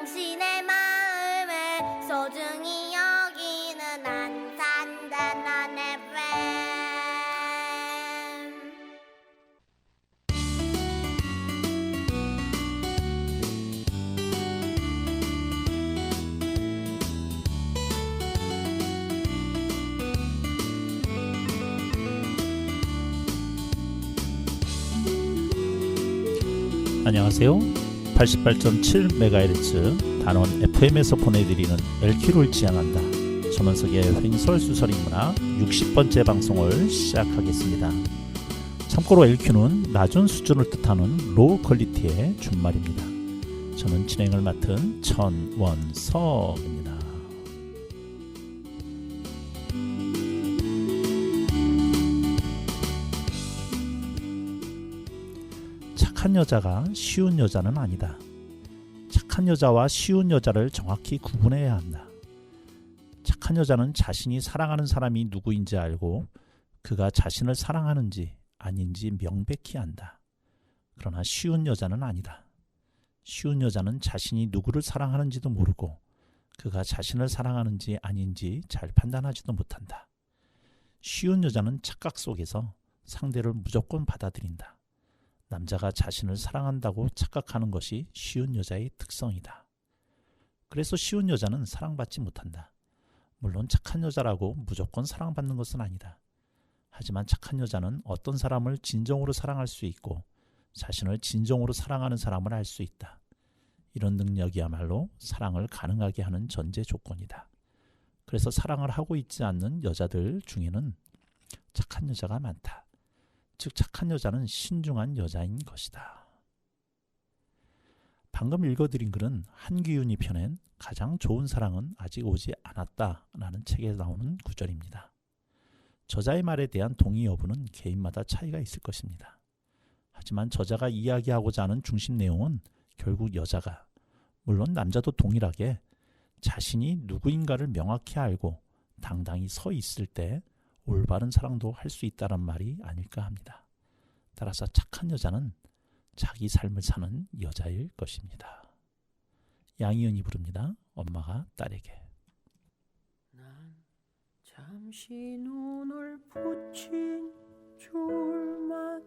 당신의 마음을 소중히 여기는 안산단한 FM. 안녕하세요. 88.7MHz 단원 FM에서 보내드리는 LQ를 지향한다. 전원석의 횡설수설인문학 60번째 방송을 시작하겠습니다. 참고로 LQ는 낮은 수준을 뜻하는 로우 퀄리티의 준말입니다. 저는 진행을 맡은 천원석입니다. 착한 여자가 쉬운 여자는 아니다. 착한 여자와 쉬운 여자를 정확히 구분해야 한다. 착한 여자는 자신이 사랑하는 사람이 누구인지 알고 그가 자신을 사랑하는지 아닌지 명백히 안다. 그러나 쉬운 여자는 아니다. 쉬운 여자는 자신이 누구를 사랑하는지도 모르고 그가 자신을 사랑하는지 아닌지 잘 판단하지도 못한다. 쉬운 여자는 착각 속에서 상대를 무조건 받아들인다. 남자가 자신을 사랑한다고 착각하는 것이 쉬운 여자의 특성이다. 그래서 쉬운 여자는 사랑받지 못한다. 물론 착한 여자라고 무조건 사랑받는 것은 아니다. 하지만 착한 여자는 어떤 사람을 진정으로 사랑할 수 있고 자신을 진정으로 사랑하는 사람을 알 수 있다. 이런 능력이야말로 사랑을 가능하게 하는 전제 조건이다. 그래서 사랑을 하고 있지 않는 여자들 중에는 착한 여자가 많다. 즉 착한 여자는 신중한 여자인 것이다. 방금 읽어드린 글은 한기윤이 펴낸 가장 좋은 사랑은 아직 오지 않았다 라는 책에 나오는 구절입니다. 저자의 말에 대한 동의 여부는 개인마다 차이가 있을 것입니다. 하지만 저자가 이야기하고자 하는 중심 내용은 결국 여자가, 물론 남자도 동일하게 자신이 누구인가를 명확히 알고 당당히 서 있을 때 올바른 사랑도 할 수 있다는 말이 아닐까 합니다. 따라서 착한 여자는 자기 삶을 사는 여자일 것입니다. 양희은이 부릅니다. 엄마가 딸에게. 난 잠시 눈을 붙인 줄만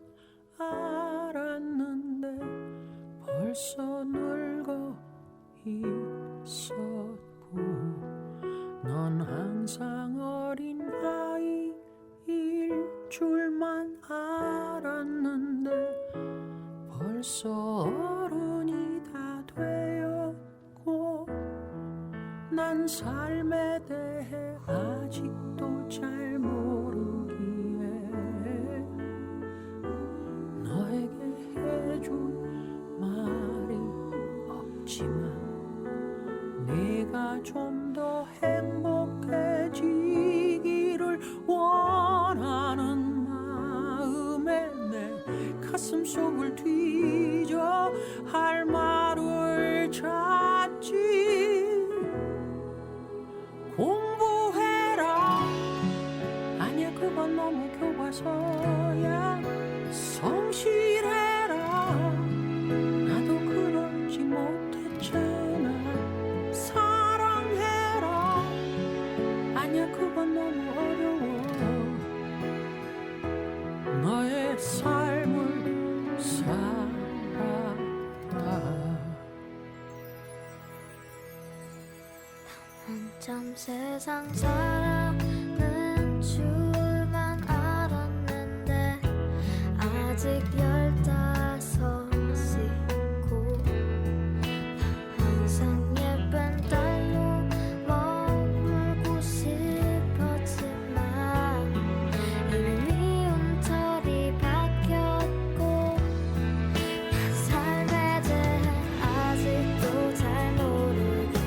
알았는데 벌써 늙어 있었고 넌 항상 어린 아이일 줄만 알았는데 벌써 어른이 다 되었고 난 삶에 대해 아직도 잘 모르기에 너에게 해줄 말이 없지만 네가 좀 더 행복해지기를 원하는 마음에 내 가슴 속을 뒤져 할 말을 찾지. 공부해라 아니야 그건 너무 교과서야. 성실해라 나도 그러지 못했잖아. 아니야 그건 너무 어려워. 너의 삶을 살아라. 한참 세상 살아는 줄만 알았는데 아직 15이고 항상 예쁜 딸로 머물고 싶었지만 이미 미운 털이 바뀌었고 난 삶에 대해 아직도 잘 모르기에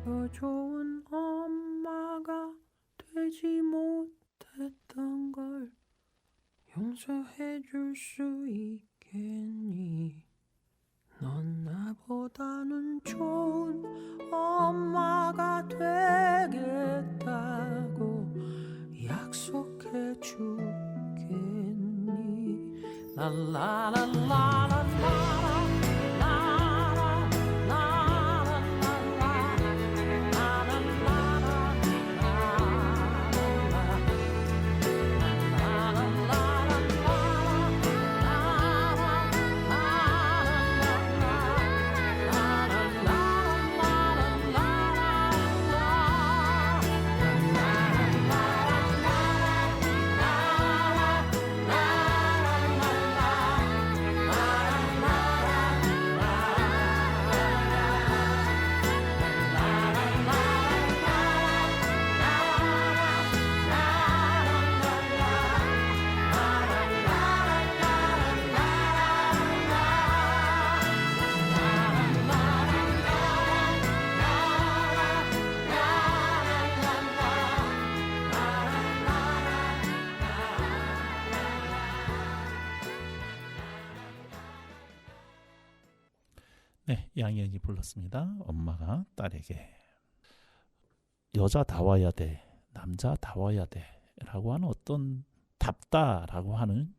더 좋은 엄마가 되지 못했던 걸 용서해 줄 수 있겠니? 넌 나보다는 좋은 엄마가 되겠다고 약속해 주겠니? 네, 양희은이 불렀습니다. 엄마가 딸에게. 여자다워야 돼, 남자다워야 돼 라고 하는 어떤 답다라고 하는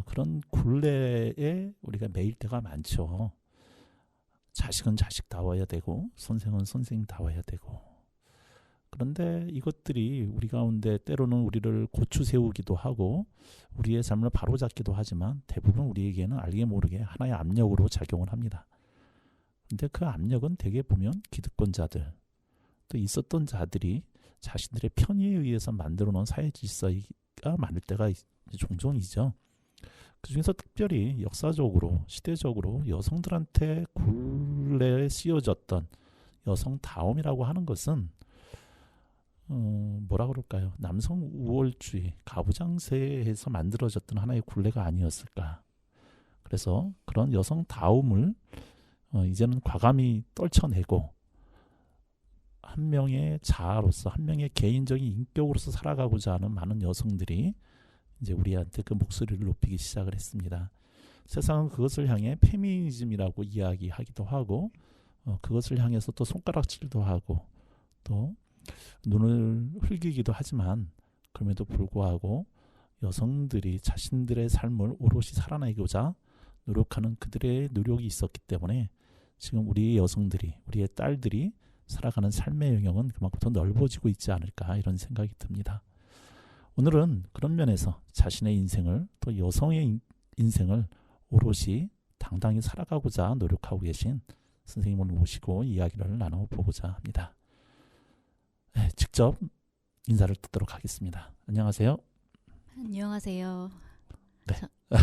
그런 굴레에 우리가 매일 때가 많죠. 자식은 자식다워야 되고 선생은 선생다워야 되고. 그런데 이것들이 우리 가운데 때로는 우리를 고추 세우기도 하고 우리의 삶을 바로잡기도 하지만 대부분 우리에게는 알게 모르게 하나의 압력으로 작용을 합니다. 근데 그 압력은 대개 보면 기득권자들 또 있었던 자들이 자신들의 편의에 의해서 만들어 놓은 사회 질서가 많을 때가 종종이죠. 그 중에서 특별히 역사적으로 시대적으로 여성들한테 굴레에 씌워졌던 여성다움이라고 하는 것은 뭐라 그럴까요? 남성 우월주의, 가부장제에서 만들어졌던 하나의 굴레가 아니었을까. 그래서 그런 여성다움을 이제는 과감히 떨쳐내고 한 명의 자아로서 한 명의 개인적인 인격으로서 살아가고자 하는 많은 여성들이 이제 우리한테 그 목소리를 높이기 시작을 했습니다. 세상은 그것을 향해 페미니즘이라고 이야기하기도 하고 그것을 향해서 또 손가락질도 하고 또 눈을 흘기기도 하지만 그럼에도 불구하고 여성들이 자신들의 삶을 오롯이 살아내고자 노력하는 그들의 노력이 있었기 때문에 지금 우리의 여성들이, 우리의 딸들이 살아가는 삶의 영역은 그만큼 더 넓어지고 있지 않을까 이런 생각이 듭니다. 오늘은 그런 면에서 자신의 인생을 또 여성의 인생을 오롯이 당당히 살아가고자 노력하고 계신 선생님을 모시고 이야기를 나눠보고자 합니다. 네, 직접 인사를 듣도록 하겠습니다. 안녕하세요. 안녕하세요. 네,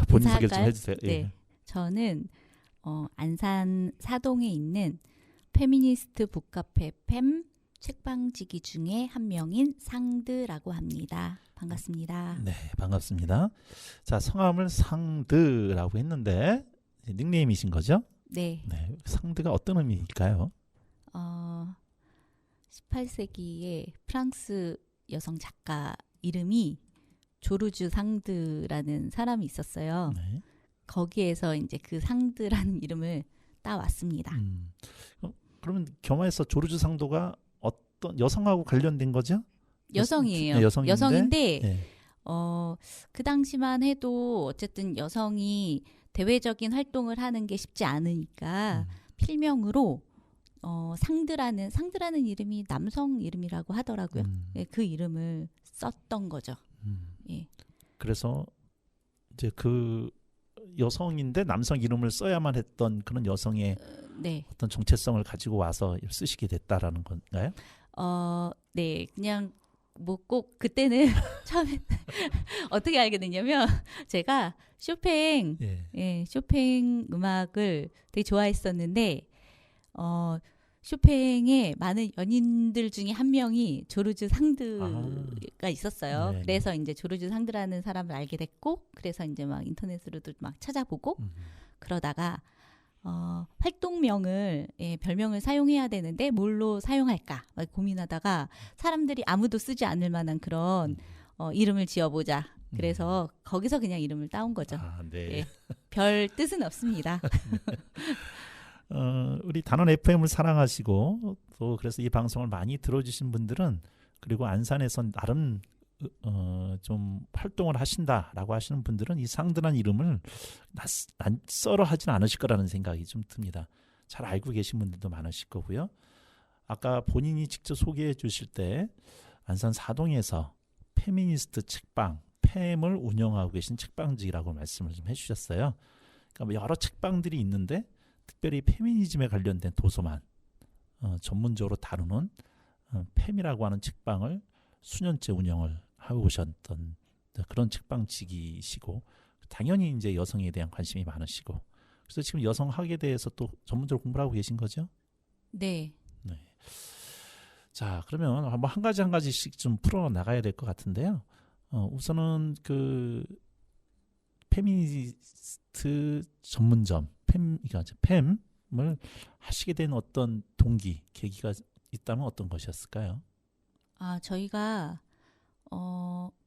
본인 소개 좀 해주세요. 네, 예. 저는 안산 사동에 있는 페미니스트 북카페 팸 책방지기 중에 한 명인 상드라고 합니다. 반갑습니다. 네, 반갑습니다. 자, 성함을 상드라고 했는데 닉네임이신 거죠? 네. 네, 상드가 어떤 의미일까요? 18세기의 프랑스 여성 작가 이름이 조르주 상드라는 사람이 있었어요. 네. 거기에서 이제 그 상드라는 이름을 따왔습니다. 그러면 겸해서 조르주 상도가 어떤 여성하고 관련된 거죠? 여성이에요. 네, 여성인데 네. 그 당시만 해도 어쨌든 여성이 대외적인 활동을 하는 게 쉽지 않으니까 필명으로 상드라는 이름이 남성 이름이라고 하더라고요. 예, 그 이름을 썼던 거죠. 예. 그래서 이제 그 여성인데 남성 이름을 써야만 했던 그런 여성의 네. 어떤 정체성을 가지고 와서 쓰시게 됐다라는 건가요? 네, 그냥 뭐 꼭 그때는 처음에 어떻게 알게 됐냐면 제가 쇼팽, 예, 쇼팽 음악을 되게 좋아했었는데 쇼팽의 많은 연인들 중에 한 명이 조르주 상드가 있었어요. 네네. 그래서 이제 조르주 상드라는 사람을 알게 됐고, 그래서 이제 막 인터넷으로도 막 찾아보고 그러다가 활동명을 별명을 사용해야 되는데 뭘로 사용할까 막 고민하다가 사람들이 아무도 쓰지 않을 만한 그런 이름을 지어보자. 그래서 거기서 그냥 이름을 따온 거죠. 아, 네. 예. 별 뜻은 없습니다. 우리 단원 FM을 사랑하시고 또 그래서 이 방송을 많이 들어주신 분들은 그리고 안산에서 나름 좀 활동을 하신다라고 하시는 분들은 이 상든한 이름을 낯설어 하진 않으실 거라는 생각이 좀 듭니다. 잘 알고 계신 분들도 많으실 거고요. 아까 본인이 직접 소개해 주실 때 안산 사동에서 페미니스트 책방 팸을 운영하고 계신 책방지라고 말씀을 좀 해주셨어요. 그러니까 뭐 여러 책방들이 있는데 특별히 페미니즘에 관련된 도서만 전문적으로 다루는 팸이라고 하는 책방을 수년째 운영을 하고 오셨던 그런 책방직이시고 당연히 이제 여성에 대한 관심이 많으시고 그래서 지금 여성학에 대해서 또 전문적으로 공부를 하고 계신 거죠? 네. 네. 자, 그러면 한번 한 가지씩 좀 풀어 나가야 될 것 같은데요. 우선은 그 페미니스트 전문점 팸을 하시게 된 어떤 동기, 계기가 있다면 어떤 것이었을까요? 저희가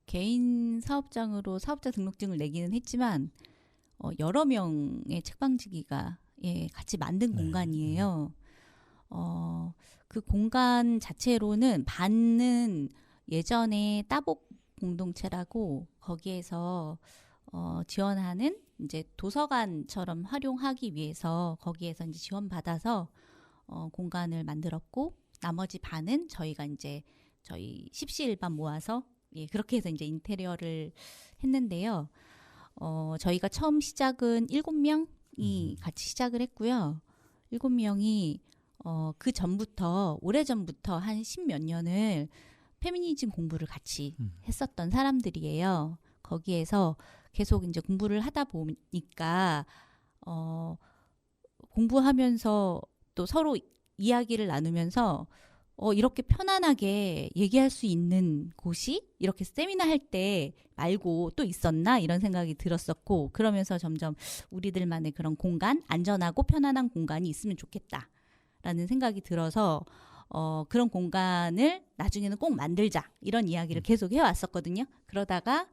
개인 사업장으로 사업자 등록증을 내기는 했지만 여러 명의 책방지기가 같이 만든 네. 공간이에요. 그 공간 자체로는 반은 예전에 따복 공동체라고 거기에서 지원하는 이제 도서관처럼 활용하기 위해서 거기에서 이제 지원받아서 공간을 만들었고 나머지 반은 저희가 이제 저희 십시일반 모아서 그렇게 해서 이제 인테리어를 했는데요. 저희가 처음 시작은 7명이 같이 시작을 했고요. 7명이 그 전부터 오래전부터 한 10몇 년을 페미니즘 공부를 같이 했었던 사람들이에요. 거기에서 계속 이제 공부를 하다 보니까 공부하면서 또 서로 이야기를 나누면서 이렇게 편안하게 얘기할 수 있는 곳이 이렇게 세미나 할 때 말고 또 있었나 이런 생각이 들었었고 그러면서 점점 우리들만의 그런 공간, 안전하고 편안한 공간이 있으면 좋겠다라는 생각이 들어서 그런 공간을 나중에는 꼭 만들자 이런 이야기를 계속 해왔었거든요. 그러다가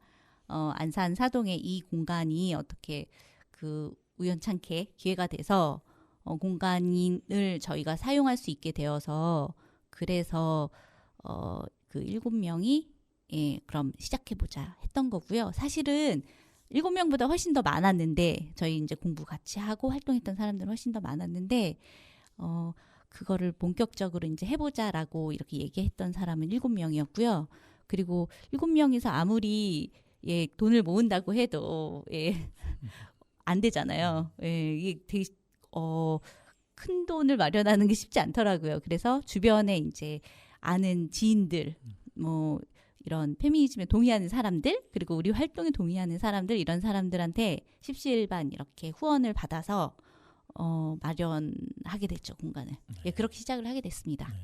안산 사동의 이 공간이 어떻게 그 우연찮게 기회가 돼서 공간을 저희가 사용할 수 있게 되어서 그래서 그 7명이 그럼 시작해보자 했던 거고요. 사실은 7명보다 훨씬 더 많았는데 저희 이제 공부 같이 하고 활동했던 사람들은 훨씬 더 많았는데 그거를 본격적으로 이제 해보자라고 이렇게 얘기했던 사람은 7명이었고요. 그리고 7명이서 아무리 돈을 모은다고 해도 안 되잖아요. 이게 되게 큰 돈을 마련하는 게 쉽지 않더라고요. 그래서 주변에 이제 아는 지인들, 뭐 이런 페미니즘에 동의하는 사람들, 그리고 우리 활동에 동의하는 사람들 이런 사람들한테 십시일반 이렇게 후원을 받아서 마련하게 됐죠 공간을. 그렇게 시작을 하게 됐습니다. 네.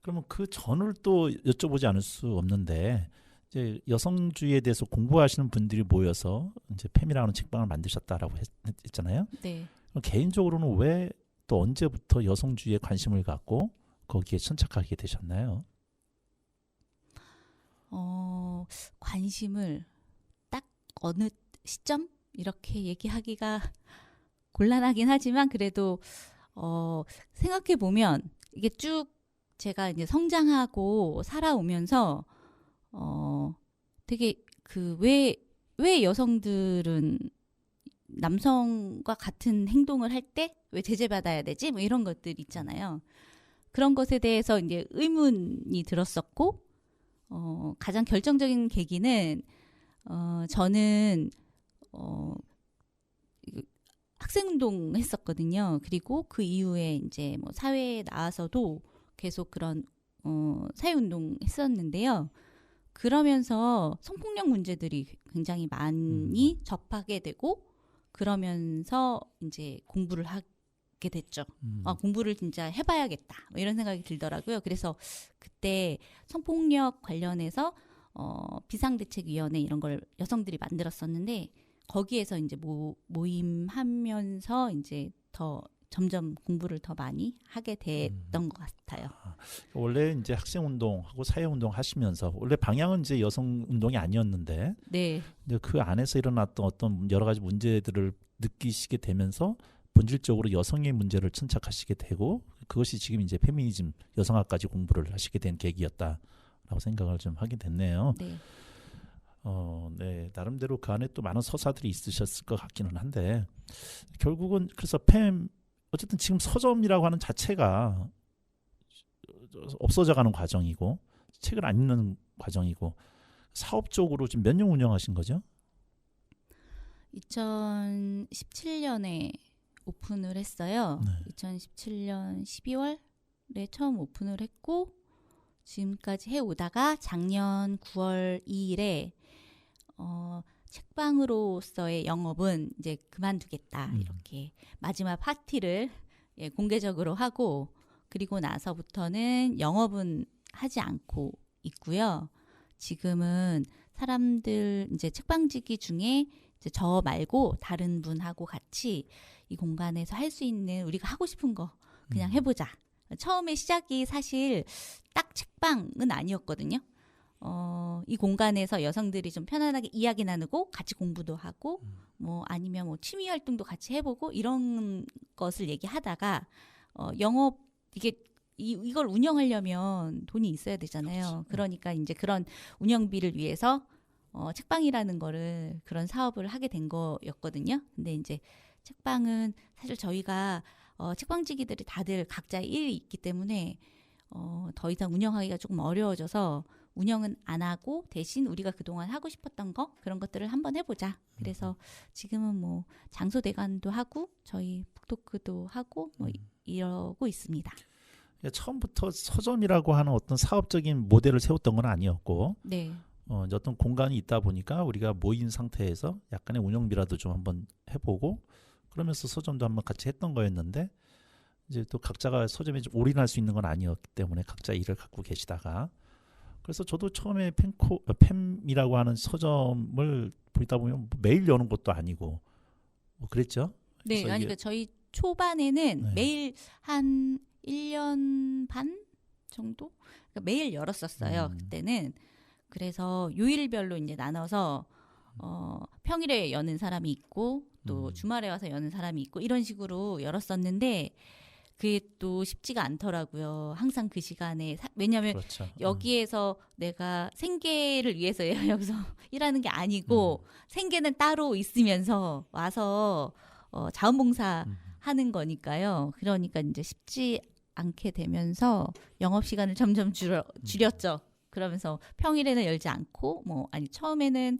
그러면 그 전을 또 여쭤보지 않을 수 없는데 이제 여성주의에 대해서 공부하시는 분들이 모여서 이제 팸이라는 책방을 만드셨다라고 했잖아요. 네. 개인적으로는 왜 또 언제부터 여성주의에 관심을 갖고 거기에 천착하게 되셨나요? 관심을 딱 어느 시점 이렇게 얘기하기가 곤란하긴 하지만 그래도 생각해 보면 이게 쭉 제가 이제 성장하고 살아오면서 되게 그 왜 여성들은 남성과 같은 행동을 할 때 왜 제재받아야 되지? 뭐 이런 것들 있잖아요. 그런 것에 대해서 이제 의문이 들었었고, 가장 결정적인 계기는, 저는, 학생운동 했었거든요. 그리고 그 이후에 이제 뭐 사회에 나와서도 계속 그런, 사회운동 했었는데요. 그러면서 성폭력 문제들이 굉장히 많이 접하게 되고, 그러면서 이제 공부를 하게 됐죠. 공부를 진짜 해봐야겠다. 뭐 이런 생각이 들더라고요. 그래서 그때 성폭력 관련해서 비상대책위원회 이런 걸 여성들이 만들었었는데 거기에서 이제 모임하면서 이제 더 점점 공부를 더 많이 하게 됐던 것 같아요. 원래 이제 학생 운동하고 사회 운동 하시면서 원래 방향은 이제 여성 운동이 아니었는데 네, 근데 그 안에서 일어났던 어떤 여러 가지 문제들을 느끼시게 되면서 본질적으로 여성의 문제를 천착하시게 되고 그것이 지금 이제 페미니즘 여성학까지 공부를 하시게 된 계기였다라고 생각을 좀 하게 됐네요. 네, 네, 나름대로 그 안에 또 많은 서사들이 있으셨을 것 같기는 한데 결국은 그래서 어쨌든 지금 서점이라고 하는 자체가 없어져가는 과정이고 책을 안 읽는 과정이고 사업적으로 지금 몇 년 운영하신 거죠? 2017년에 오픈을 했어요. 네. 2017년 12월에 처음 오픈을 했고 지금까지 해오다가 작년 9월 2일에 책방으로서의 영업은 이제 그만두겠다 이렇게 마지막 파티를 공개적으로 하고 그리고 나서부터는 영업은 하지 않고 있고요. 지금은 사람들 이제 책방지기 중에 이제 저 말고 다른 분하고 같이 이 공간에서 할 수 있는 우리가 하고 싶은 거 그냥 해보자. 처음에 시작이 사실 딱 책방은 아니었거든요. 이 공간에서 여성들이 좀 편안하게 이야기 나누고 같이 공부도 하고 뭐 아니면 뭐 취미 활동도 같이 해보고 이런 것을 얘기하다가 영업 이걸 운영하려면 돈이 있어야 되잖아요. 그러니까 이제 그런 운영비를 위해서 책방이라는 거를 그런 사업을 하게 된 거였거든요. 근데 이제 책방은 사실 저희가 책방지기들이 다들 각자의 일이 있기 때문에 더 이상 운영하기가 조금 어려워져서 운영은 안 하고 대신 우리가 그동안 하고 싶었던 거 그런 것들을 한번 해보자. 그래서 지금은 뭐 장소 대관도 하고 저희 북토크도 하고 뭐 이러고 있습니다. 처음부터 서점이라고 하는 어떤 사업적인 모델을 세웠던 건 아니었고 네, 이제 어떤 공간이 있다 보니까 우리가 모인 상태에서 약간의 운영비라도 좀 한번 해보고 그러면서 서점도 한번 같이 했던 거였는데 이제 또 각자가 서점에 좀 올인할 수 있는 건 아니었기 때문에 각자 일을 갖고 계시다가 그래서 저도 처음에 팸이라고 하는 서점을 보다 보면 매일 여는 것도 아니고 뭐 그랬죠. 네, 그래서 그러니까 저희 초반에는 네. 매일 한 1년 반 정도 그러니까 매일 열었었어요. 그때는 그래서 요일별로 이제 나눠서 평일에 여는 사람이 있고 또 주말에 와서 여는 사람이 있고 이런 식으로 열었었는데 그게 또 쉽지가 않더라고요. 항상 그 시간에 왜냐하면 그렇죠. 여기에서 내가 생계를 위해서 여기서 일하는 게 아니고 생계는 따로 있으면서 와서 자원봉사 하는 거니까요. 그러니까 이제 쉽지 않게 되면서 영업 시간을 점점 줄였죠. 그러면서 평일에는 열지 않고 뭐 아니 처음에는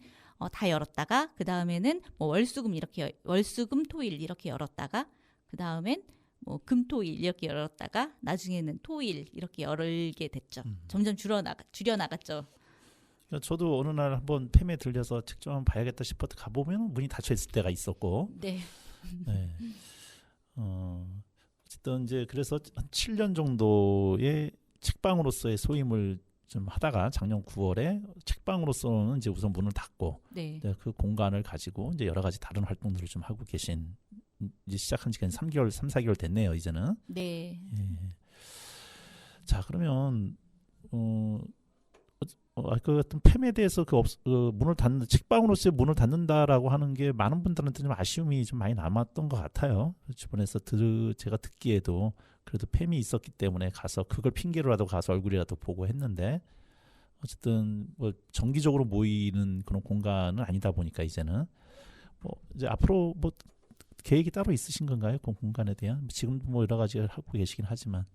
다 열었다가 그 다음에는 뭐 월수금 토일 이렇게 열었다가 그 다음엔 뭐 금토일 이렇게 열었다가 나중에는 토일 이렇게 열게 됐죠. 점점 줄여나갔죠. 그러니까 저도 어느 날 한번 팸에 들려서 책 좀 한번 봐야겠다 싶어서 가보면 문이 닫혀 있을 때가 있었고 네. 네. 어쨌든 이제 그래서 한 7년 정도의 책방으로서의 소임을 좀 하다가 작년 9월에 책방으로서는 이제 우선 문을 닫고 네. 그 공간을 가지고 이제 여러 가지 다른 활동들을 좀 하고 계신 이제 시작한 지가 3개월, 3, 4개월 됐네요, 이제는. 네. 예. 자, 그러면 그 같은 팸에 대해서 문을 닫는 책방으로서의 문을 닫는다라고 하는 게 많은 분들한테 좀 아쉬움이 좀 많이 남았던 것 같아요. 주변에서 제가 듣기에도 그래도 팸이 있었기 때문에 가서 그걸 핑계로라도 가서 얼굴이라도 보고 했는데 어쨌든 뭐 정기적으로 모이는 그런 공간은 아니다 보니까 이제는 뭐 이제 앞으로 뭐 계획이 따로 있으신 건가요? 그 공간에 대한 지금도 뭐 여러 가지 하고 계시긴 하지만.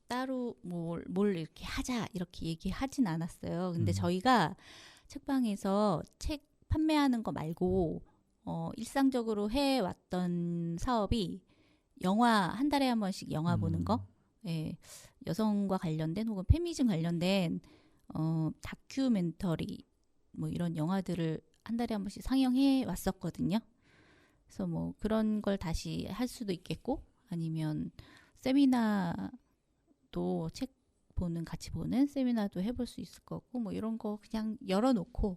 따로 뭘 이렇게 하자 이렇게 얘기하진 않았어요. 근데 음. 저희가 책방에서 책 판매하는 거 말고 일상적으로 해왔던 사업이 영화 한 달에 한 번씩 영화 보는 거, 예, 여성과 관련된 혹은 페미니즘 관련된 다큐멘터리 뭐 이런 영화들을 한 달에 한 번씩 상영해 왔었거든요. 그래서 뭐 그런 걸 다시 할 수도 있겠고 아니면 세미나도 책 같이 보는 세미나도 해볼 수 있을 거고 뭐 이런 거 그냥 열어놓고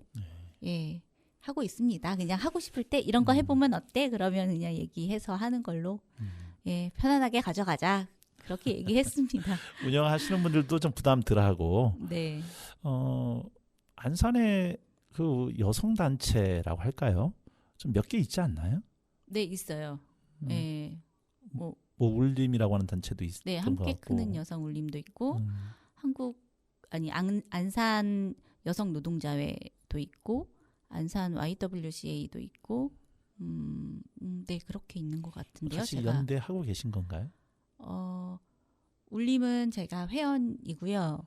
예 하고 있습니다. 그냥 하고 싶을 때 이런 거 해보면 어때? 그러면 그냥 얘기해서 하는 걸로 예, 편안하게 가져가자. 그렇게 얘기했습니다. 운영하시는 분들도 좀 부담 덜하고 네. 안산에 그 여성 단체라고 할까요? 좀 몇 개 있지 않나요? 네, 있어요. 예. 뭐 울림이라고 하는 단체도 있던 네, 것 함께 같고. 크는 여성 울림도 있고 안산 여성 노동자회도 있고 안산 YWCA도 있고 네, 그렇게 있는 것 같은데요. 같이 제가 연대하고 계신 건가요? 울림은 제가 회원이고요.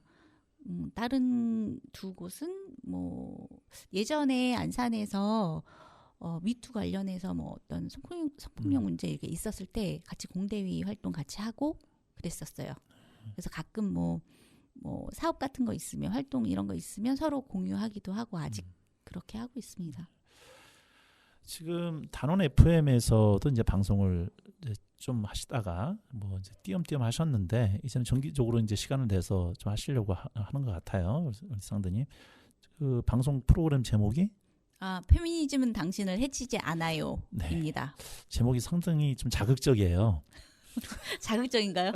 다른 두 곳은 뭐 예전에 안산에서 미투 관련해서 뭐 어떤 성폭력 문제 이렇게 있었을 때 같이 공대위 활동 같이 하고 그랬었어요. 그래서 가끔 뭐 사업 같은 거 있으면 활동 이런 거 있으면 서로 공유하기도 하고 아직 그렇게 하고 있습니다. 지금 단원 FM에서도 이제 방송을 이제 좀 하시다가 뭐 이제 띄엄띄엄 하셨는데 이제는 정기적으로 이제 시간을 내서 좀 하시려고 하는 것 같아요, 우리 상대님. 그 방송 프로그램 제목이 페미니즘은 당신을 해치지 않아요입니다. 네. 제목이 상당히 좀 자극적이에요. 자극적인가요?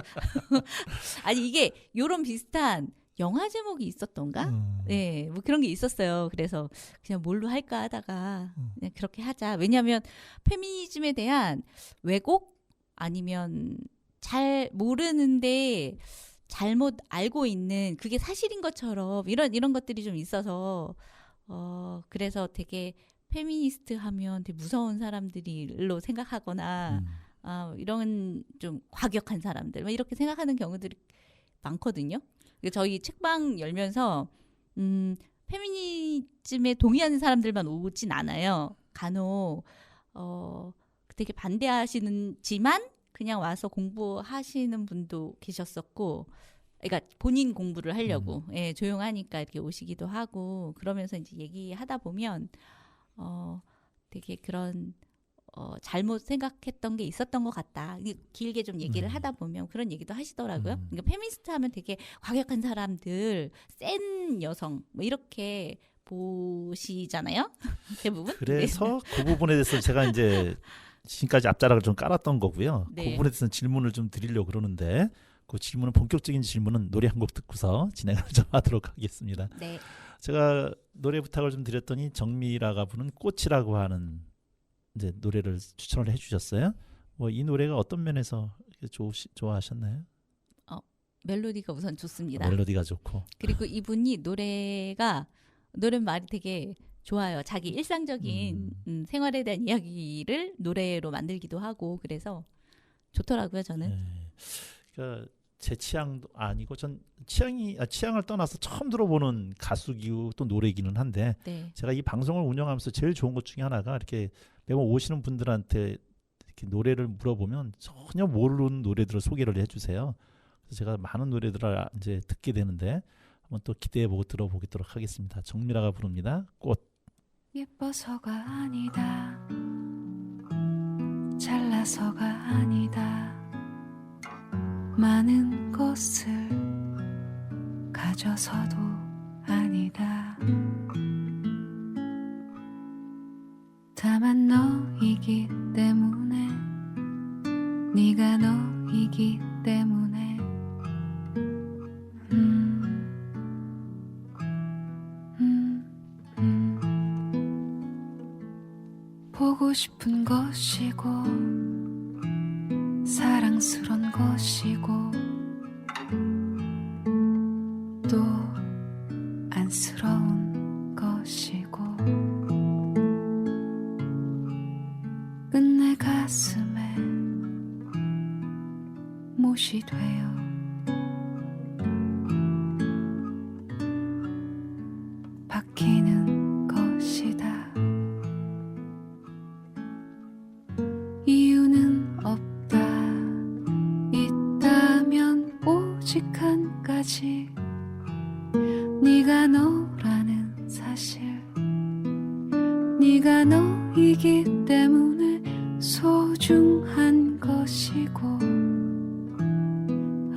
아니 이게 요런 비슷한 영화 제목이 있었던가? 네, 뭐 그런 게 있었어요. 그래서 그냥 뭘로 할까 하다가 그냥 그렇게 하자. 왜냐하면 페미니즘에 대한 왜곡 아니면 잘 모르는데 잘못 알고 있는 그게 사실인 것처럼 이런 것들이 좀 있어서 그래서 되게 페미니스트 하면 되게 무서운 사람들이로 생각하거나 이런 좀 과격한 사람들 뭐 이렇게 생각하는 경우들이 많거든요. 저희 책방 열면서 페미니즘에 동의하는 사람들만 오진 않아요. 간혹 되게 반대하시는지만 그냥 와서 공부하시는 분도 계셨었고, 그러니까 본인 공부를 하려고 예, 조용하니까 이렇게 오시기도 하고 그러면서 이제 얘기하다 보면 되게 그런 잘못 생각했던 게 있었던 것 같다. 길게 좀 얘기를 하다 보면 그런 얘기도 하시더라고요. 그러니까 페미니스트 하면 되게 과격한 사람들, 센 여성 뭐 이렇게 보시잖아요. 대부분. 그래서 그 부분에 대해서 제가 이제 지금까지 앞자락을 좀 깔았던 거고요. 네. 그 부분에 대해서 질문을 좀 드리려고 그러는데 그 질문은 본격적인 질문은 노래 한 곡 듣고서 진행을 좀 하도록 하겠습니다. 네. 제가 노래 부탁을 좀 드렸더니 정미라가 부른 꽃이라고 하는 이제 노래를 추천을 해주셨어요. 뭐 이 노래가 어떤 면에서 좋아하셨나요? 멜로디가 우선 좋습니다. 멜로디가 좋고. 그리고 이분이 노래 말이 되게 좋아요. 자기 일상적인 생활에 대한 이야기를 노래로 만들기도 하고 그래서 좋더라고요, 저는. 네. 그러니까 제 취향도 아니고 전 취향을 떠나서 처음 들어보는 가수기고 또 노래기는 한데 네. 제가 이 방송을 운영하면서 제일 좋은 것 중에 하나가 이렇게 매번 오시는 분들한테 이렇게 노래를 물어보면 전혀 모르는 노래들을 소개를 해주세요. 그래서 제가 많은 노래들을 이제 듣게 되는데 한번 또 기대해보고 들어보도록 하겠습니다. 정미라가 부릅니다. 꽃. 예뻐서가 아니다. 잘나서가 아니다. 많은 것을 가져서도 아니다. 다만 너이기 때문에 네가 너이기 때문에 보고 싶은 것이고 사랑스런 것이고 또 안쓰러운 것이고 끝내 가슴에 못이 되어 박히는 것이다. 이유는 없다. 있다면 오직 한 가지. 네가 너라는 사실. 네가 너이기 때문에 소중한 것이고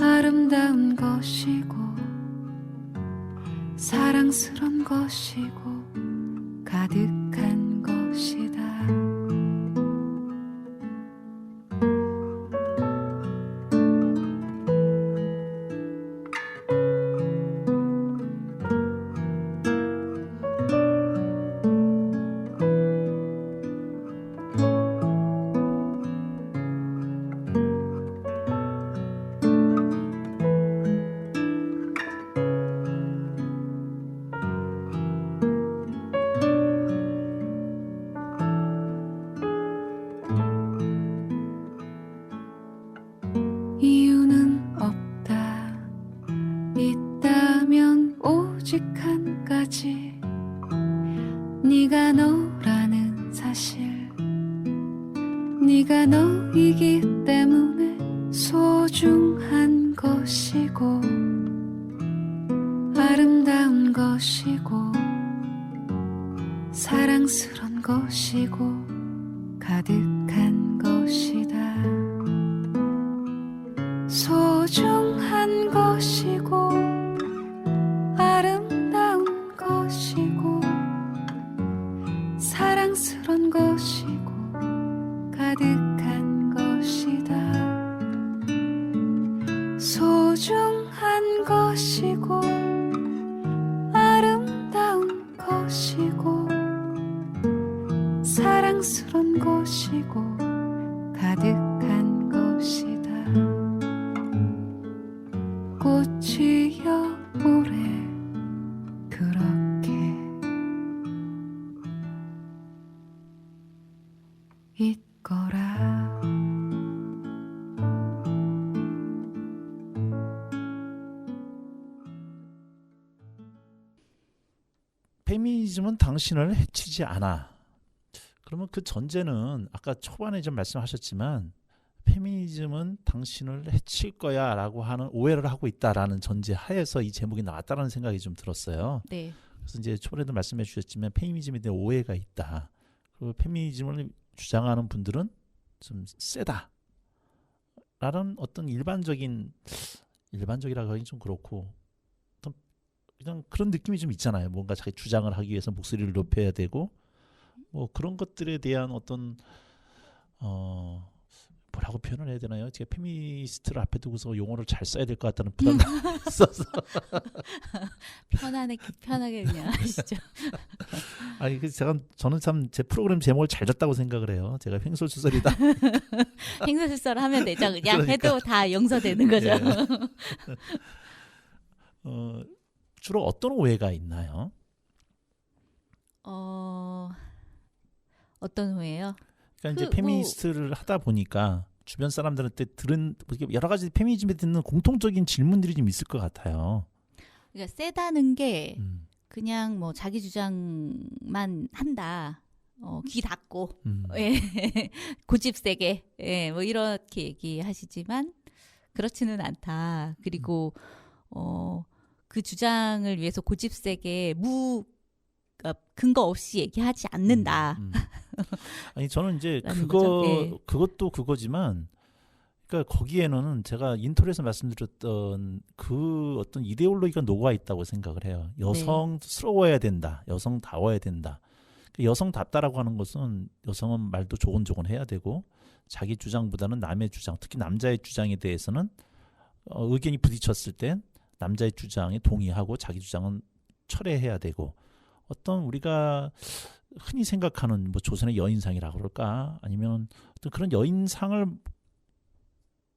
아름다운 것이고 사랑스런 것이고 가득한 것이다. 이유는 없다. 있다면 오직 한 가지. 네가 너라는 사실. 네가 너이기 때문에 소중한 것이고 아름다운 것이고 사랑스런 것이고 가득한 것이다. 소중한 것이고 아름다운 것이고 사랑스런 것이고 가득한 것이다. 소중한 것이고 아름다운 것이고 사랑스런 것이고 가득한 것이다. 꽃이여 오래 그렇게 있거라. 페미니즘은 당신을 해치지 않아. 그러면 그 전제는 아까 초반에 좀 말씀하셨지만 페미니즘은 당신을 해칠 거야 라고 하는 오해를 하고 있다라는 전제 하에서 이 제목이 나왔다는 생각이 좀 들었어요. 네. 그래서 이제 초반에도 말씀해 주셨지만 페미니즘에 대한 오해가 있다. 그리고 페미니즘을 주장하는 분들은 좀 세다 라는 어떤 일반적이라고 하긴 좀 그렇고 어떤 그냥 그런 느낌이 좀 있잖아요. 뭔가 자기 주장을 하기 위해서 목소리를 높여야 되고 뭐 그런 것들에 대한 어떤 뭐라고 표현을 해야 되나요? 제가 페미니스트를 앞에 두고서 용어를 잘 써야 될 것 같다는 부담이 있어서 편하게 그냥 하시죠. 아니 저는 참 제 프로그램 제목을 잘 졌다고 생각을 해요. 제가 횡설수설이다. 행사실설 하면 되죠. 그냥 그러니까. 해도 다 용서되는 거죠. 예. 주로 어떤 오해가 있나요? 어떤 후에요? 그러니까 이제 페미니스트를 하다 보니까 주변 사람들한테 들은 여러 가지 페미니즘에 듣는 공통적인 질문들이 좀 있을 것 같아요. 그러니까 세다는 게 그냥 뭐 자기 주장만 한다. 귀 닫고 예. 고집 세게 예, 뭐 이렇게 얘기하시지만 그렇지는 않다. 그리고 그 주장을 위해서 고집 세게 근거 없이 얘기하지 않는다. 아니 저는 이제 네. 그것도 그거지만 그러니까 거기에는 제가 인터뷰에서 말씀드렸던 그 어떤 이데올로기가 녹아 있다고 생각을 해요. 여성스러워야 된다. 여성다워야 된다. 여성답다라고 하는 것은 여성은 말도 조곤조곤해야 되고 자기 주장보다는 남의 주장, 특히 남자의 주장에 대해서는 의견이 부딪혔을 땐 남자의 주장에 동의하고 자기 주장은 철회해야 되고 어떤 우리가 흔히 생각하는 뭐 조선의 여인상이라고 그럴까 아니면 어떤 그런 여인상을